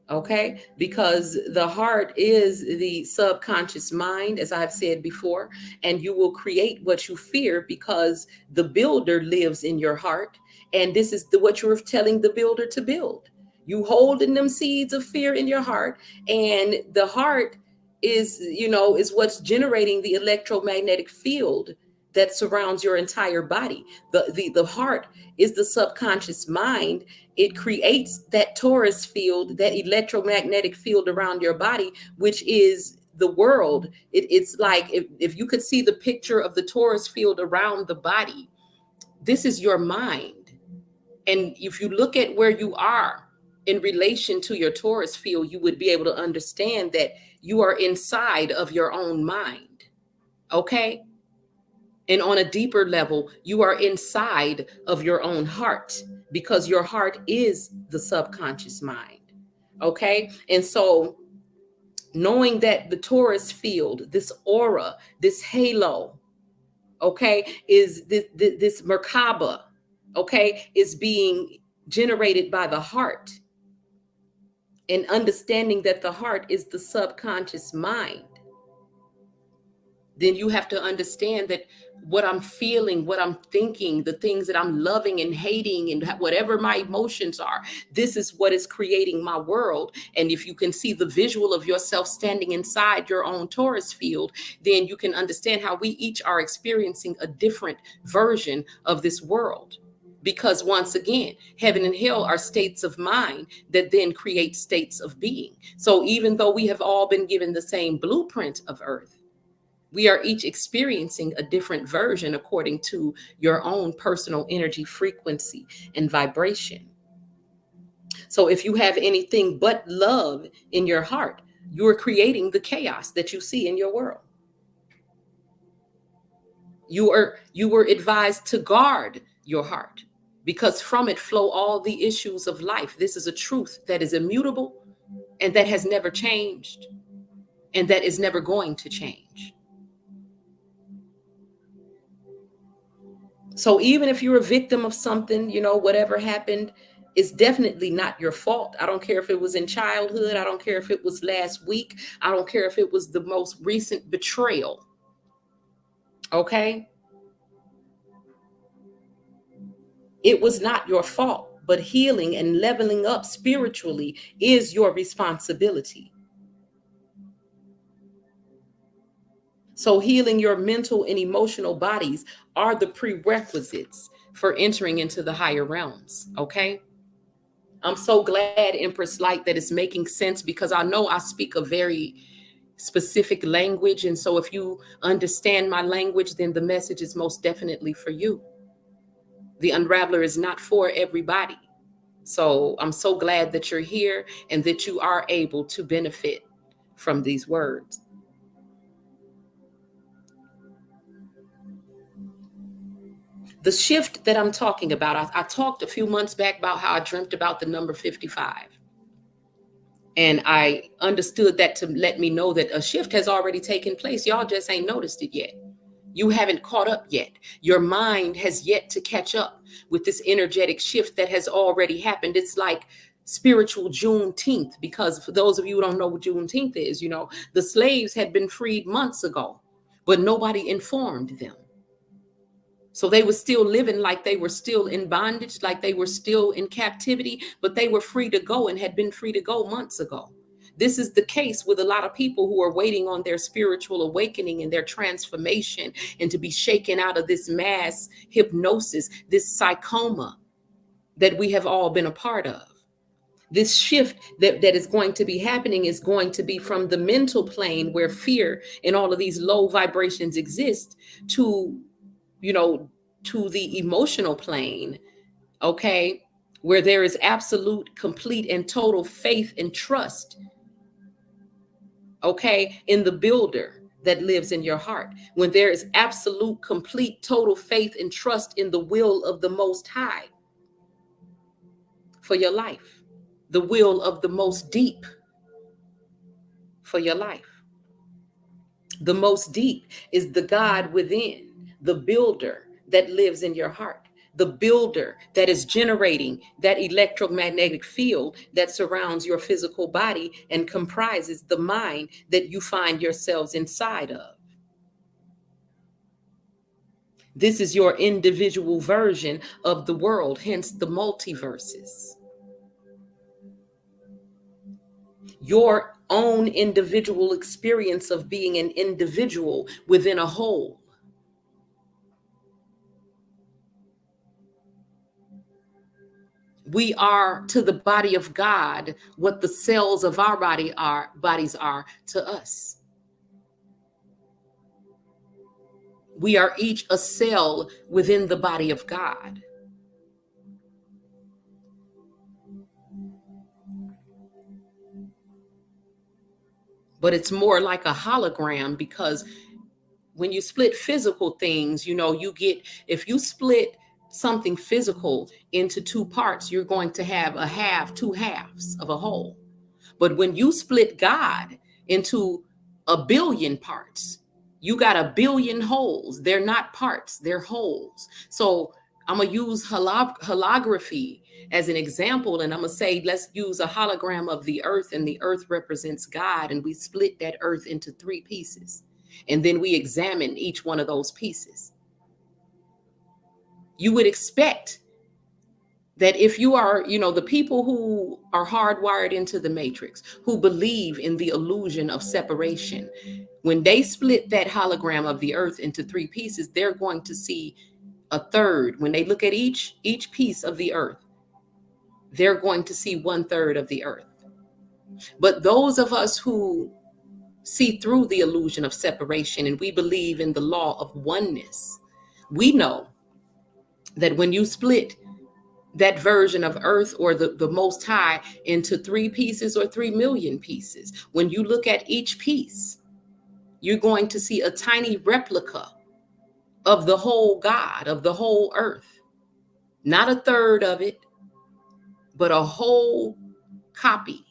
Okay, because the heart is the subconscious mind, as I've said before, and you will create what you fear because the builder lives in your heart. And this is what you're telling the builder to build. You holding them seeds of fear in your heart, and the heart is what's generating the electromagnetic field that surrounds your entire body. The heart is the subconscious mind. It creates that torus field, that electromagnetic field around your body, which is the world. It's like if you could see the picture of the torus field around the body, this is your mind. And if you look at where you are in relation to your torus field, you would be able to understand that you are inside of your own mind. Okay? And on a deeper level, you are inside of your own heart because your heart is the subconscious mind. Okay. And so knowing that the torus field, this aura, this halo, okay, is this Merkaba, okay, is being generated by the heart, and understanding that the heart is the subconscious mind, then you have to understand that what I'm feeling, what I'm thinking, the things that I'm loving and hating, and whatever my emotions are, this is what is creating my world. And if you can see the visual of yourself standing inside your own torus field, then you can understand how we each are experiencing a different version of this world. Because once again, heaven and hell are states of mind that then create states of being. So even though we have all been given the same blueprint of earth, we are each experiencing a different version according to your own personal energy frequency and vibration. So if you have anything but love in your heart, you are creating the chaos that you see in your world. You were advised to guard your heart, because from it flow all the issues of life. This is a truth that is immutable and that has never changed and that is never going to change. So even if you're a victim of something, whatever happened is definitely not your fault. I don't care if it was in childhood. I don't care if it was last week. I don't care if it was the most recent betrayal. Okay? It was not your fault, but healing and leveling up spiritually is your responsibility. So healing your mental and emotional bodies are the prerequisites for entering into the higher realms. Okay? I'm so glad, Empress Light, that it's making sense, because I know I speak a very specific language. And so if you understand my language, then the message is most definitely for you. The Unraveler is not for everybody. So I'm so glad that you're here and that you are able to benefit from these words. The shift that I'm talking about, I talked a few months back about how I dreamt about the number 55. And I understood that to let me know that a shift has already taken place. Y'all just ain't noticed it yet. You haven't caught up yet. Your mind has yet to catch up with this energetic shift that has already happened. It's like spiritual Juneteenth, because for those of you who don't know what Juneteenth is, the slaves had been freed months ago, but nobody informed them. So they were still living like they were still in bondage, like they were still in captivity, but they were free to go and had been free to go months ago. This is the case with a lot of people who are waiting on their spiritual awakening and their transformation, and to be shaken out of this mass hypnosis, this psychoma that we have all been a part of. This shift that is going to be happening is going to be from the mental plane, where fear and all of these low vibrations exist, to to the emotional plane, okay, where there is absolute, complete, and total faith and trust, okay, in the builder that lives in your heart. When there is absolute, complete, total faith and trust in the will of the Most High for your life, the will of the Most Deep for your life. The Most Deep is the God within, the builder that lives in your heart, the builder that is generating that electromagnetic field that surrounds your physical body and comprises the mind that you find yourselves inside of. This is your individual version of the world, hence the multiverses. Your own individual experience of being an individual within a whole. We are to the body of God what the cells of our bodies are to us. We are each a cell within the body of God. But it's more like a hologram, because when you split physical things, if you split something physical into two parts, you're going to have two halves of a whole. But when you split God into a billion parts, you got a billion wholes. They're not parts, they're wholes. So I'm going to use holography as an example. And I'm going to say, let's use a hologram of the earth, and the earth represents God. And we split that earth into three pieces. And then we examine each one of those pieces. You would expect that if you are, the people who are hardwired into the matrix, who believe in the illusion of separation, when they split that hologram of the earth into three pieces, they're going to see a third. When they look at each piece of the earth, they're going to see 1/3 of the earth. But those of us who see through the illusion of separation and we believe in the law of oneness, we know that when you split that version of earth or the most high into 3 pieces or 3 million pieces, when you look at each piece, you're going to see a tiny replica of the whole God, of the whole earth. Not a third of it, but a whole copy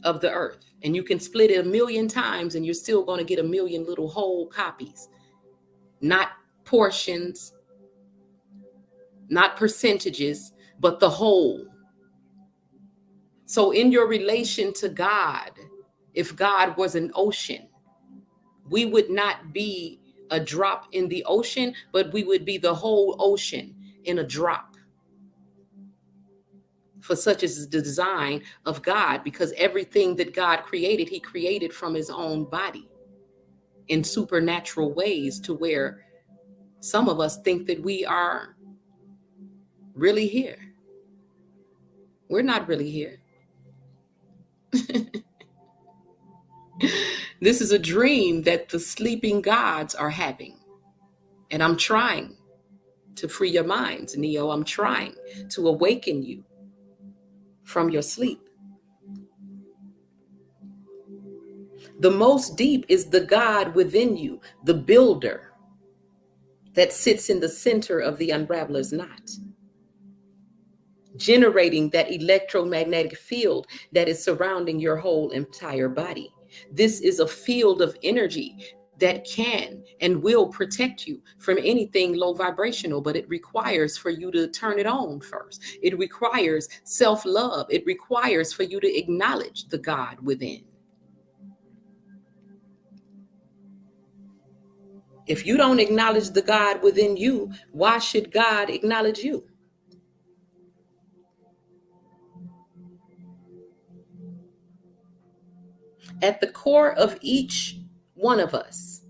of the earth. And you can split it 1,000,000 times and you're still going to get 1,000,000 little whole copies, not portions, not percentages, but the whole. So in your relation to God, if God was an ocean, we would not be a drop in the ocean, but we would be the whole ocean in a drop. For such is the design of God, because everything that God created, he created from his own body in supernatural ways, to where some of us think that we are really here. We're not really here. This is a dream that the sleeping gods are having. And I'm trying to free your minds, Neo. I'm trying to awaken you from your sleep. The most deep is the God within you, the builder that sits in the center of the unraveler's knot, generating that electromagnetic field that is surrounding your whole entire body. This is a field of energy that can and will protect you from anything low vibrational, but it requires for you to turn it on first. It requires self-love. It requires for you to acknowledge the God within. If you don't acknowledge the God within you, why should God acknowledge you? At the core of each one of us,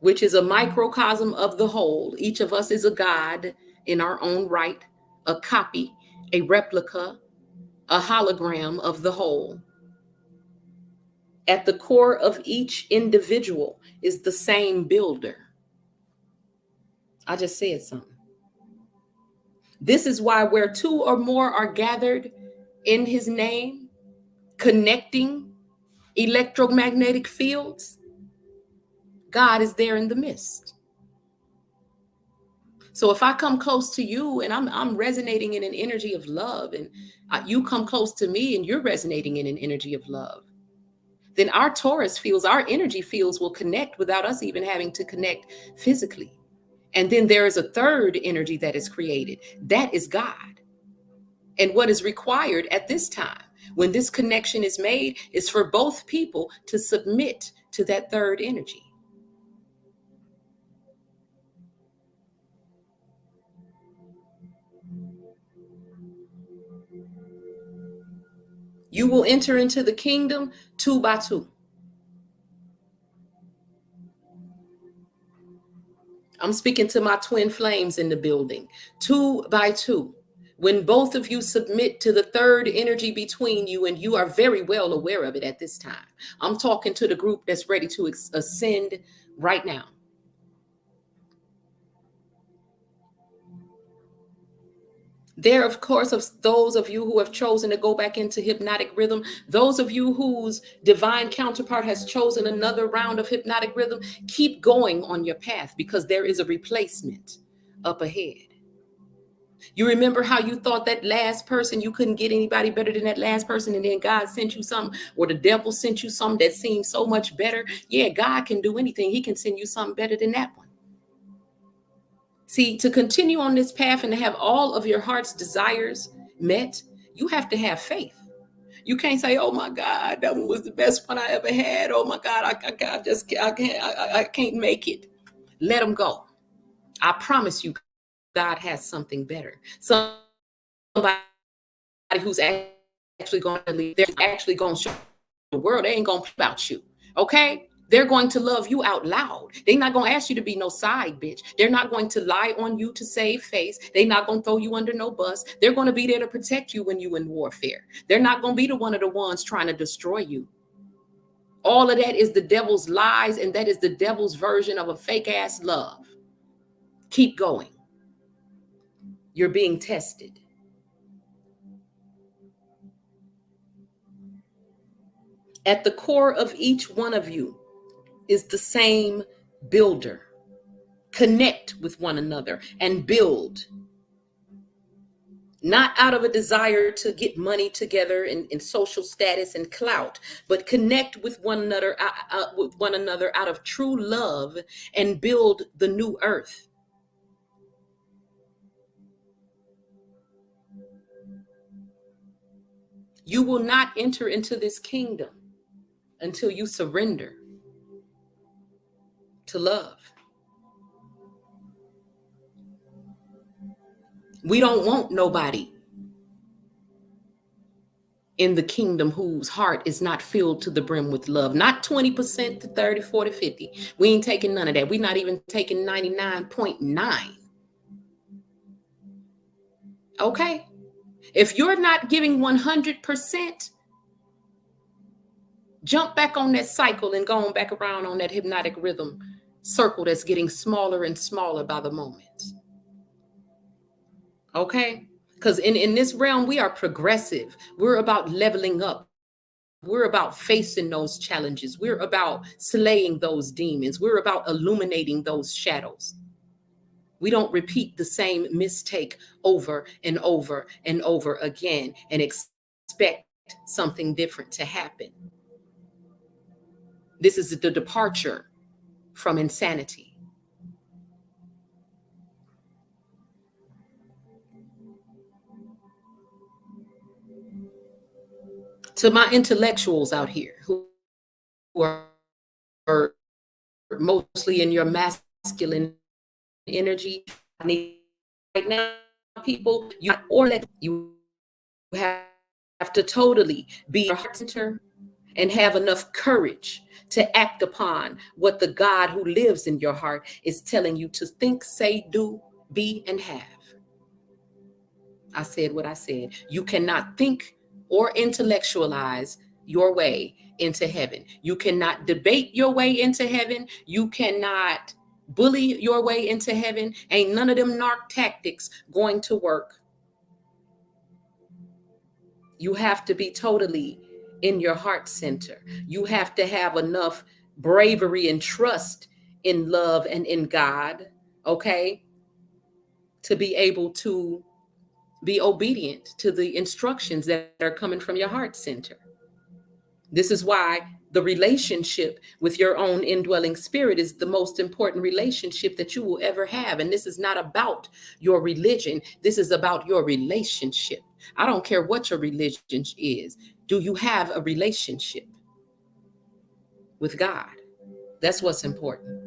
which is a microcosm of the whole, each of us is a God in our own right, a copy, a replica, a hologram of the whole. At the core of each individual is the same builder. I just said something. This is why where 2 or more are gathered in his name, connecting electromagnetic fields, God is there in the midst. So if I come close to you and I'm resonating in an energy of love, and you come close to me and you're resonating in an energy of love, then our torus fields, our energy fields will connect without us even having to connect physically. And then there is a third energy that is created. That is God. And what is required at this time, when this connection is made, is for both people to submit to that third energy. You will enter into the kingdom 2 by 2. I'm speaking to my twin flames in the building, 2 by 2. When both of you submit to the third energy between you, and you are very well aware of it at this time. I'm talking to the group that's ready to ascend right now. There, of course, of those of you who have chosen to go back into hypnotic rhythm, those of you whose divine counterpart has chosen another round of hypnotic rhythm, keep going on your path, because there is a replacement up ahead. You remember how you thought that last person, you couldn't get anybody better than that last person, and then God sent you something, or the devil sent you something that seemed so much better? Yeah, God can do anything. He can send you something better than that one. See, to continue on this path and to have all of your heart's desires met, you have to have faith. You can't say, "Oh my God, that one was the best one I ever had. Oh my God, I can't make it." Let them go. I promise you, God has something better. Somebody who's actually going to leave, they're actually going to show the world. They ain't going to about you. Okay? They're going to love you out loud. They're not going to ask you to be no side bitch. They're not going to lie on you to save face. They're not going to throw you under no bus. They're going to be there to protect you when you're in warfare. They're not going to be the one of the ones trying to destroy you. All of that is the devil's lies, and that is the devil's version of a fake ass love. Keep going. You're being tested. At the core of each one of you is the same builder. Connect with one another and build. Not out of a desire to get money together in social status and clout, but connect with one another out of true love and build the new earth. You will not enter into this kingdom until you surrender to love. We don't want nobody in the kingdom whose heart is not filled to the brim with love. Not 20% to 30, 40, 50. We ain't taking none of that. We're not even taking 99.9. Okay? If you're not giving 100%, jump back on that cycle and going back around on that hypnotic rhythm circle that's getting smaller and smaller by the moment. Okay? Because in this realm, we are progressive. We're about leveling up. We're about facing those challenges. We're about slaying those demons. We're about illuminating those shadows. We don't repeat the same mistake over and over and over again and expect something different to happen. This is the departure from insanity. To my intellectuals out here who are mostly in your masculine energy, I need right now, people, you have to totally be your heart center and have enough courage to act upon what the God who lives in your heart is telling you to think, say, do, be, and have. I said what I said. You cannot think or intellectualize your way into heaven. You cannot debate your way into heaven. You cannot bully your way into heaven. Ain't none of them narc tactics going to work. You have to be totally in your heart center. You have to have enough bravery and trust in love and in God, okay, to be able to be obedient to the instructions that are coming from your heart center. This is why the relationship with your own indwelling spirit is the most important relationship that you will ever have. And this is not about your religion. This is about your relationship. I don't care what your religion is. Do you have a relationship with God? That's what's important.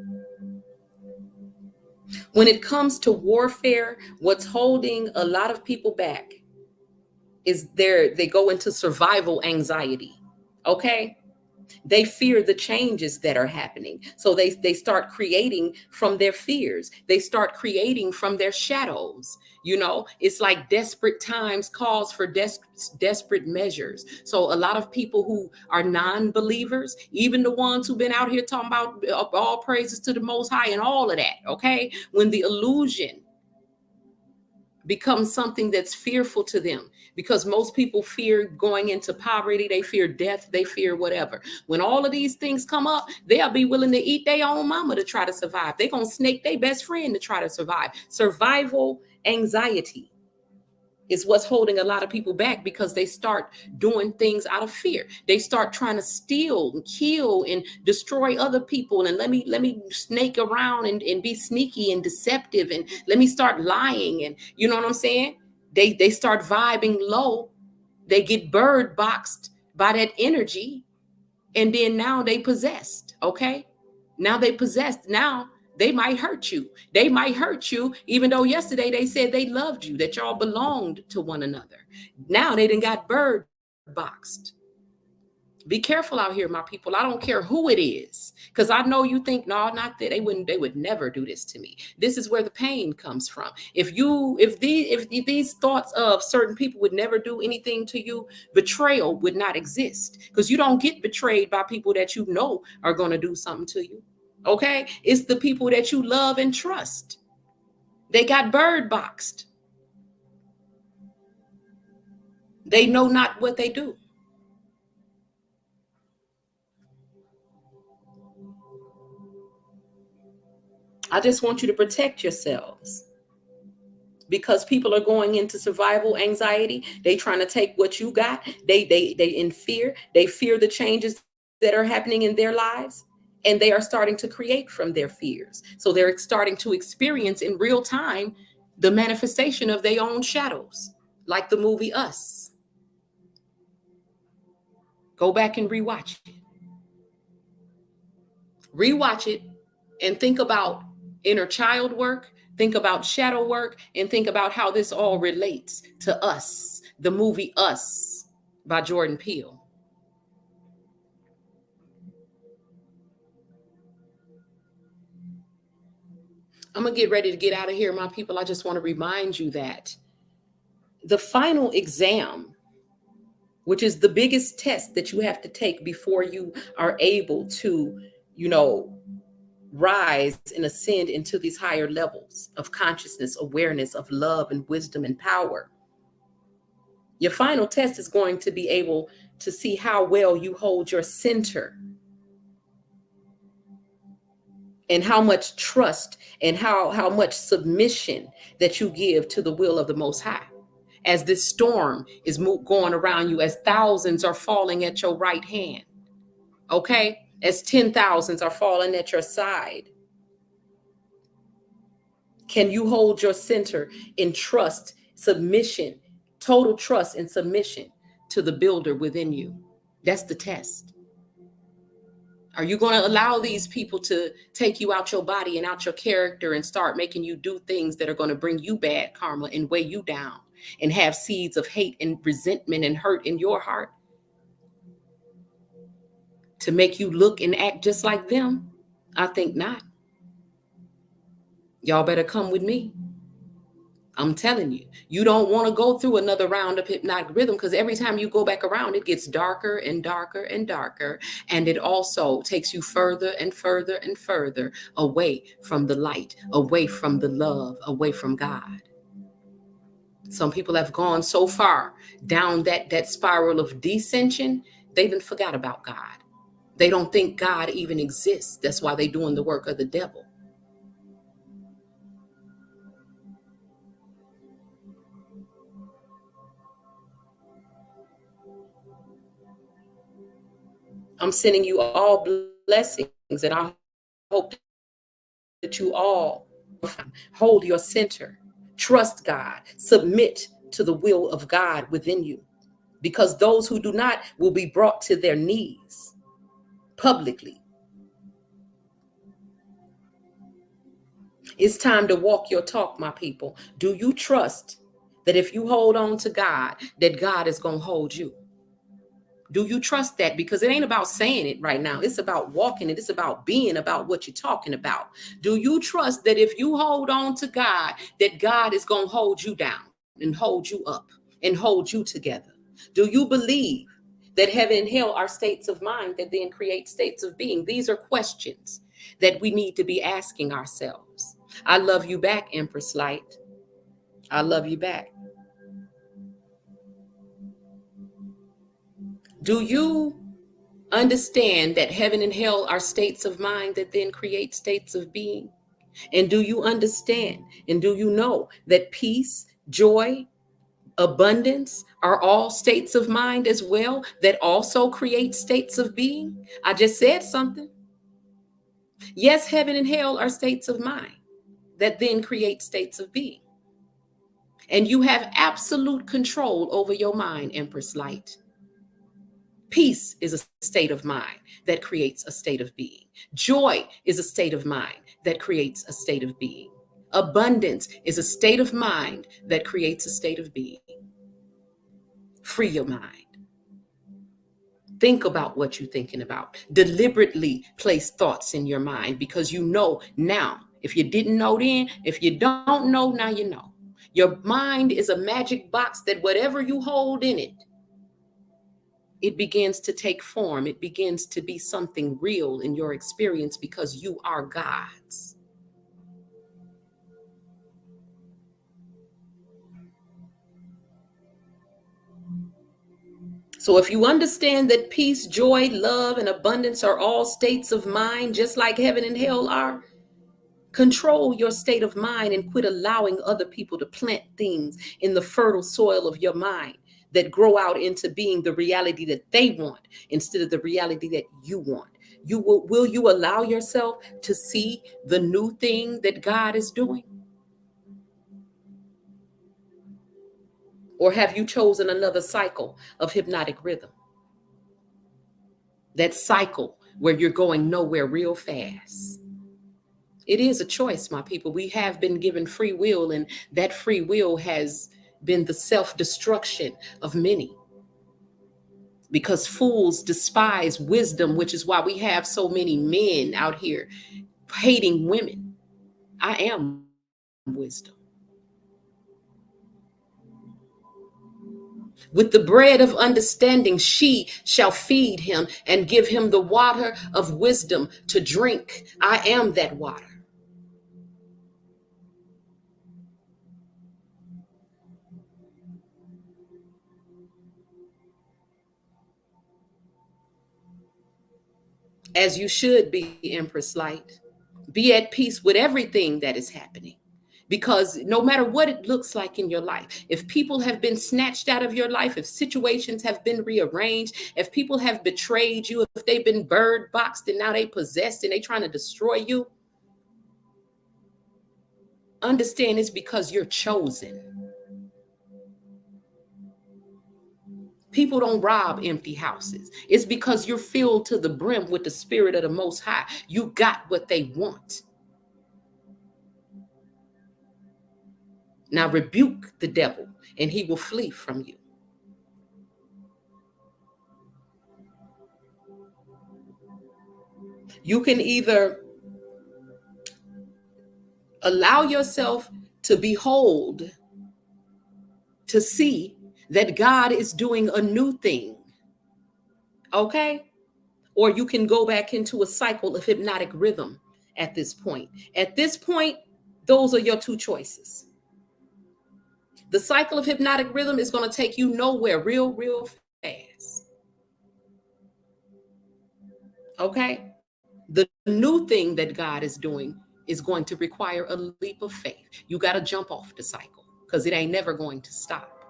When it comes to warfare, what's holding a lot of people back is they go into survival anxiety. Okay? They fear the changes that are happening. So they start creating from their fears. They start creating from their shadows. You know, it's like desperate times calls for desperate measures. So a lot of people who are non-believers, even the ones who've been out here talking about all praises to the Most High and all of that, okay? When the illusion becomes something that's fearful to them, because most people fear going into poverty, they fear death, they fear whatever. When all of these things come up, they'll be willing to eat their own mama to try to survive. They're going to snake their best friend to try to survive. Survival anxiety is what's holding a lot of people back, because they start doing things out of fear. They start trying to steal and kill and destroy other people. And let me snake around and be sneaky and deceptive. And let me start lying. And you know what I'm saying? They start vibing low. They get bird boxed by that energy. And then now they possessed. Okay. Now they possessed. Now they might hurt you. They might hurt you, even though yesterday they said they loved you, that y'all belonged to one another. Now they done got bird boxed. Be careful out here, my people. I don't care who it is, because I know you think, no, not that. They would never do this to me. This is where the pain comes from. If these thoughts of certain people would never do anything to you, betrayal would not exist, because you don't get betrayed by people that you know are going to do something to you. Okay? It's the people that you love and trust. They got bird boxed. They know not what they do. I just want you to protect yourselves, because people are going into survival anxiety. They trying to take what you got. They in fear. They fear the changes that are happening in their lives, and they are starting to create from their fears. So they're starting to experience in real time the manifestation of their own shadows, like the movie Us. Go back and rewatch it. Rewatch it and think about inner child work, think about shadow work, and think about how this all relates to Us, the movie Us by Jordan Peele. I'm going to get ready to get out of here, my people. I just want to remind you that the final exam, which is the biggest test that you have to take before you are able to, you know, rise and ascend into these higher levels of consciousness, awareness, of love and wisdom and power. Your final test is going to be able to see how well you hold your center, and how much trust and how much submission that you give to the will of the Most High. As this storm is going around you, as thousands are falling at your right hand, okay? As 10,000s are falling at your side. Can you hold your center in trust, submission, total trust and submission to the builder within you? That's the test. Are you going to allow these people to take you out your body and out your character and start making you do things that are going to bring you bad karma and weigh you down and have seeds of hate and resentment and hurt in your heart to make you look and act just like them? I think not. Y'all better come with me. I'm telling you, you don't want to go through another round of hypnotic rhythm, because every time you go back around, it gets darker and darker and darker. And it also takes you further and further and further away from the light, away from the love, away from God. Some people have gone so far down that spiral of descension, they even forgot about God. They don't think God even exists. That's why they're doing the work of the devil. I'm sending you all blessings, and I hope that you all hold your center, trust God, submit to the will of God within you, because those who do not will be brought to their knees publicly. It's time to walk your talk, my people. Do you trust that if you hold on to God, that God is going to hold you? Do you trust that? Because it ain't about saying it right now. It's about walking it. It's about being about what you're talking about. Do you trust that if you hold on to God, that God is going to hold you down and hold you up and hold you together? Do you believe that heaven and hell are states of mind that then create states of being? These are questions that we need to be asking ourselves. I love you back, Empress Light. I love you back. Do you understand that heaven and hell are states of mind that then create states of being? And do you understand and do you know that peace, joy, abundance are all states of mind as well, that also create states of being? I just said something. Yes, heaven and hell are states of mind that then create states of being. And you have absolute control over your mind, Empress Light. Peace is a state of mind that creates a state of being. Joy is a state of mind that creates a state of being. Abundance is a state of mind that creates a state of being. Free your mind. Think about what you're thinking about. Deliberately place thoughts in your mind, because you know now. If you didn't know then, if you don't know, now you know. Your mind is a magic box that whatever you hold in it, it begins to take form. It begins to be something real in your experience, because you are God's. So if you understand that peace, joy, love, and abundance are all states of mind, just like heaven and hell are, control your state of mind and quit allowing other people to plant things in the fertile soil of your mind that grow out into being the reality that they want instead of the reality that you want. Will you allow yourself to see the new thing that God is doing? Or have you chosen another cycle of hypnotic rhythm? That cycle where you're going nowhere real fast. It is a choice, my people. We have been given free will, and that free will has been the self destruction of many, because fools despise wisdom, which is why we have so many men out here hating women. I am wisdom. With the bread of understanding, she shall feed him and give him the water of wisdom to drink. I am that water. As you should be, Empress Light. Be at peace with everything that is happening. Because no matter what it looks like in your life, if people have been snatched out of your life, if situations have been rearranged, if people have betrayed you, if they've been bird boxed and now they possessed and they trying to destroy you, understand it's because you're chosen. People don't rob empty houses. It's because you're filled to the brim with the spirit of the Most High. You got what they want. Now rebuke the devil and he will flee from you. You can either allow yourself to behold, to see that God is doing a new thing, okay? Or you can go back into a cycle of hypnotic rhythm at this point. At this point, those are your two choices. The cycle of hypnotic rhythm is going to take you nowhere real fast, okay? The new thing that God is doing is going to require a leap of faith. You got to jump off the cycle because it ain't never going to stop.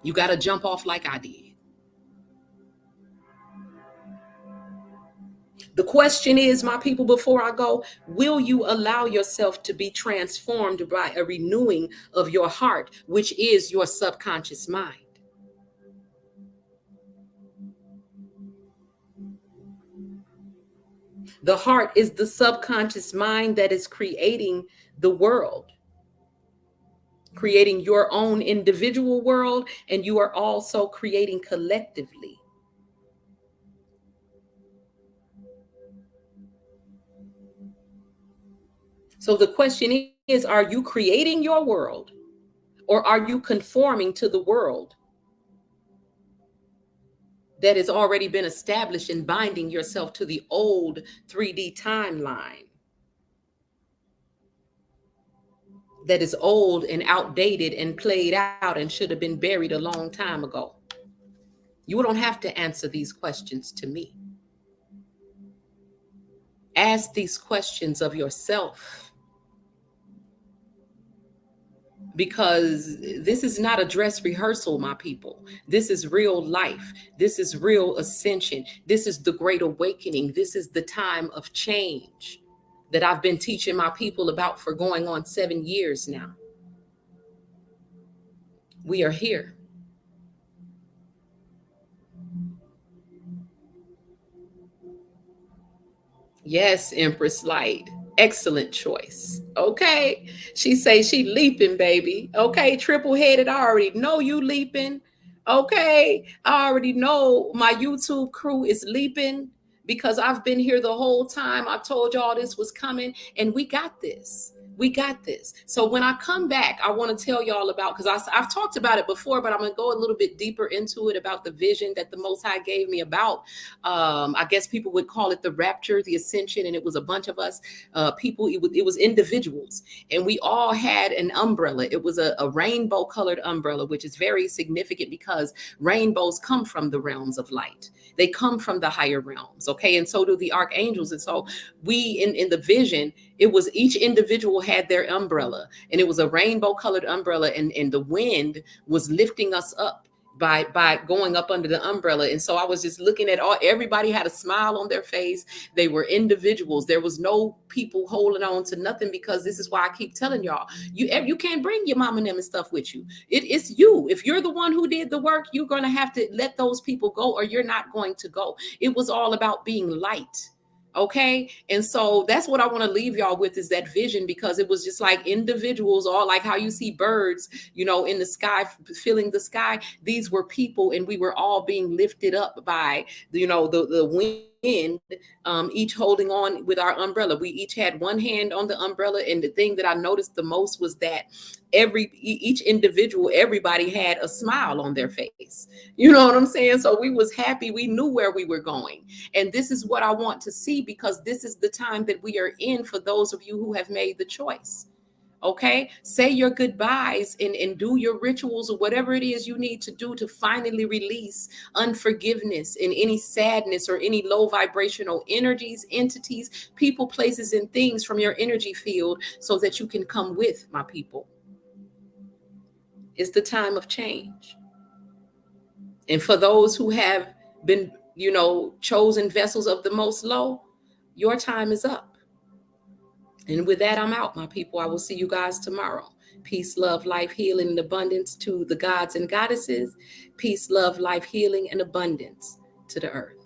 You got to jump off like I did. The question is, my people, before I go, will you allow yourself to be transformed by a renewing of your heart, which is your subconscious mind? The heart is the subconscious mind that is creating the world, creating your own individual world, and you are also creating collectively. So the question is, are you creating your world, or are you conforming to the world that has already been established and binding yourself to the old 3D timeline that is old and outdated and played out and should have been buried a long time ago? You don't have to answer these questions to me. Ask these questions of yourself, because this is not a dress rehearsal, my people. This is real life. This is real ascension. This is the great awakening. This is the time of change that I've been teaching my people about for going on 7 years now. We are here. Yes, Empress Light. Excellent choice. Okay. She say she leaping, baby. Okay, triple headed. I already know you leaping. Okay, I already know my YouTube crew is leaping because I've been here the whole time. I told y'all this was coming, and we got this. We got this. So when I come back, I want to tell y'all about, because I've talked about it before, but I'm going to go a little bit deeper into it about the vision that the Most High gave me about. I guess people would call it the rapture, the ascension, and it was a bunch of us people. It was individuals, and we all had an umbrella. It was a rainbow colored umbrella, which is very significant because rainbows come from the realms of light. They come from the higher realms. Okay. And so do the archangels. And so we, in the vision, it was each individual had their umbrella, and it was a rainbow colored umbrella, and the wind was lifting us up by going up under the umbrella. And so I was just looking at everybody had a smile on their face. They were individuals. There was no people holding on to nothing, because this is why I keep telling y'all, you can't bring your mom and them and stuff with you. It's you. If you're the one who did the work, you're going to have to let those people go, or you're not going to go. It was all about being light. Okay. And so that's what I want to leave y'all with, is that vision, because it was just like individuals, all like how you see birds, in the sky, filling the sky. These were people, and we were all being lifted up by, the wind, each holding on with our umbrella. We each had one hand on the umbrella. And the thing that I noticed the most was that each individual, everybody had a smile on their face. You know what I'm saying? So we was happy. We knew where we were going. And this is what I want to see, because this is the time that we are in for those of you who have made the choice. Okay, say your goodbyes, and do your rituals, or whatever it is you need to do to finally release unforgiveness and any sadness or any low vibrational energies, entities, people, places, and things from your energy field, so that you can come with my people. It's the time of change. And for those who have been, chosen vessels of the most low, your time is up. And with that, I'm out, my people. I will see you guys tomorrow. Peace, love, life, healing, and abundance to the gods and goddesses. Peace, love, life, healing, and abundance to the earth.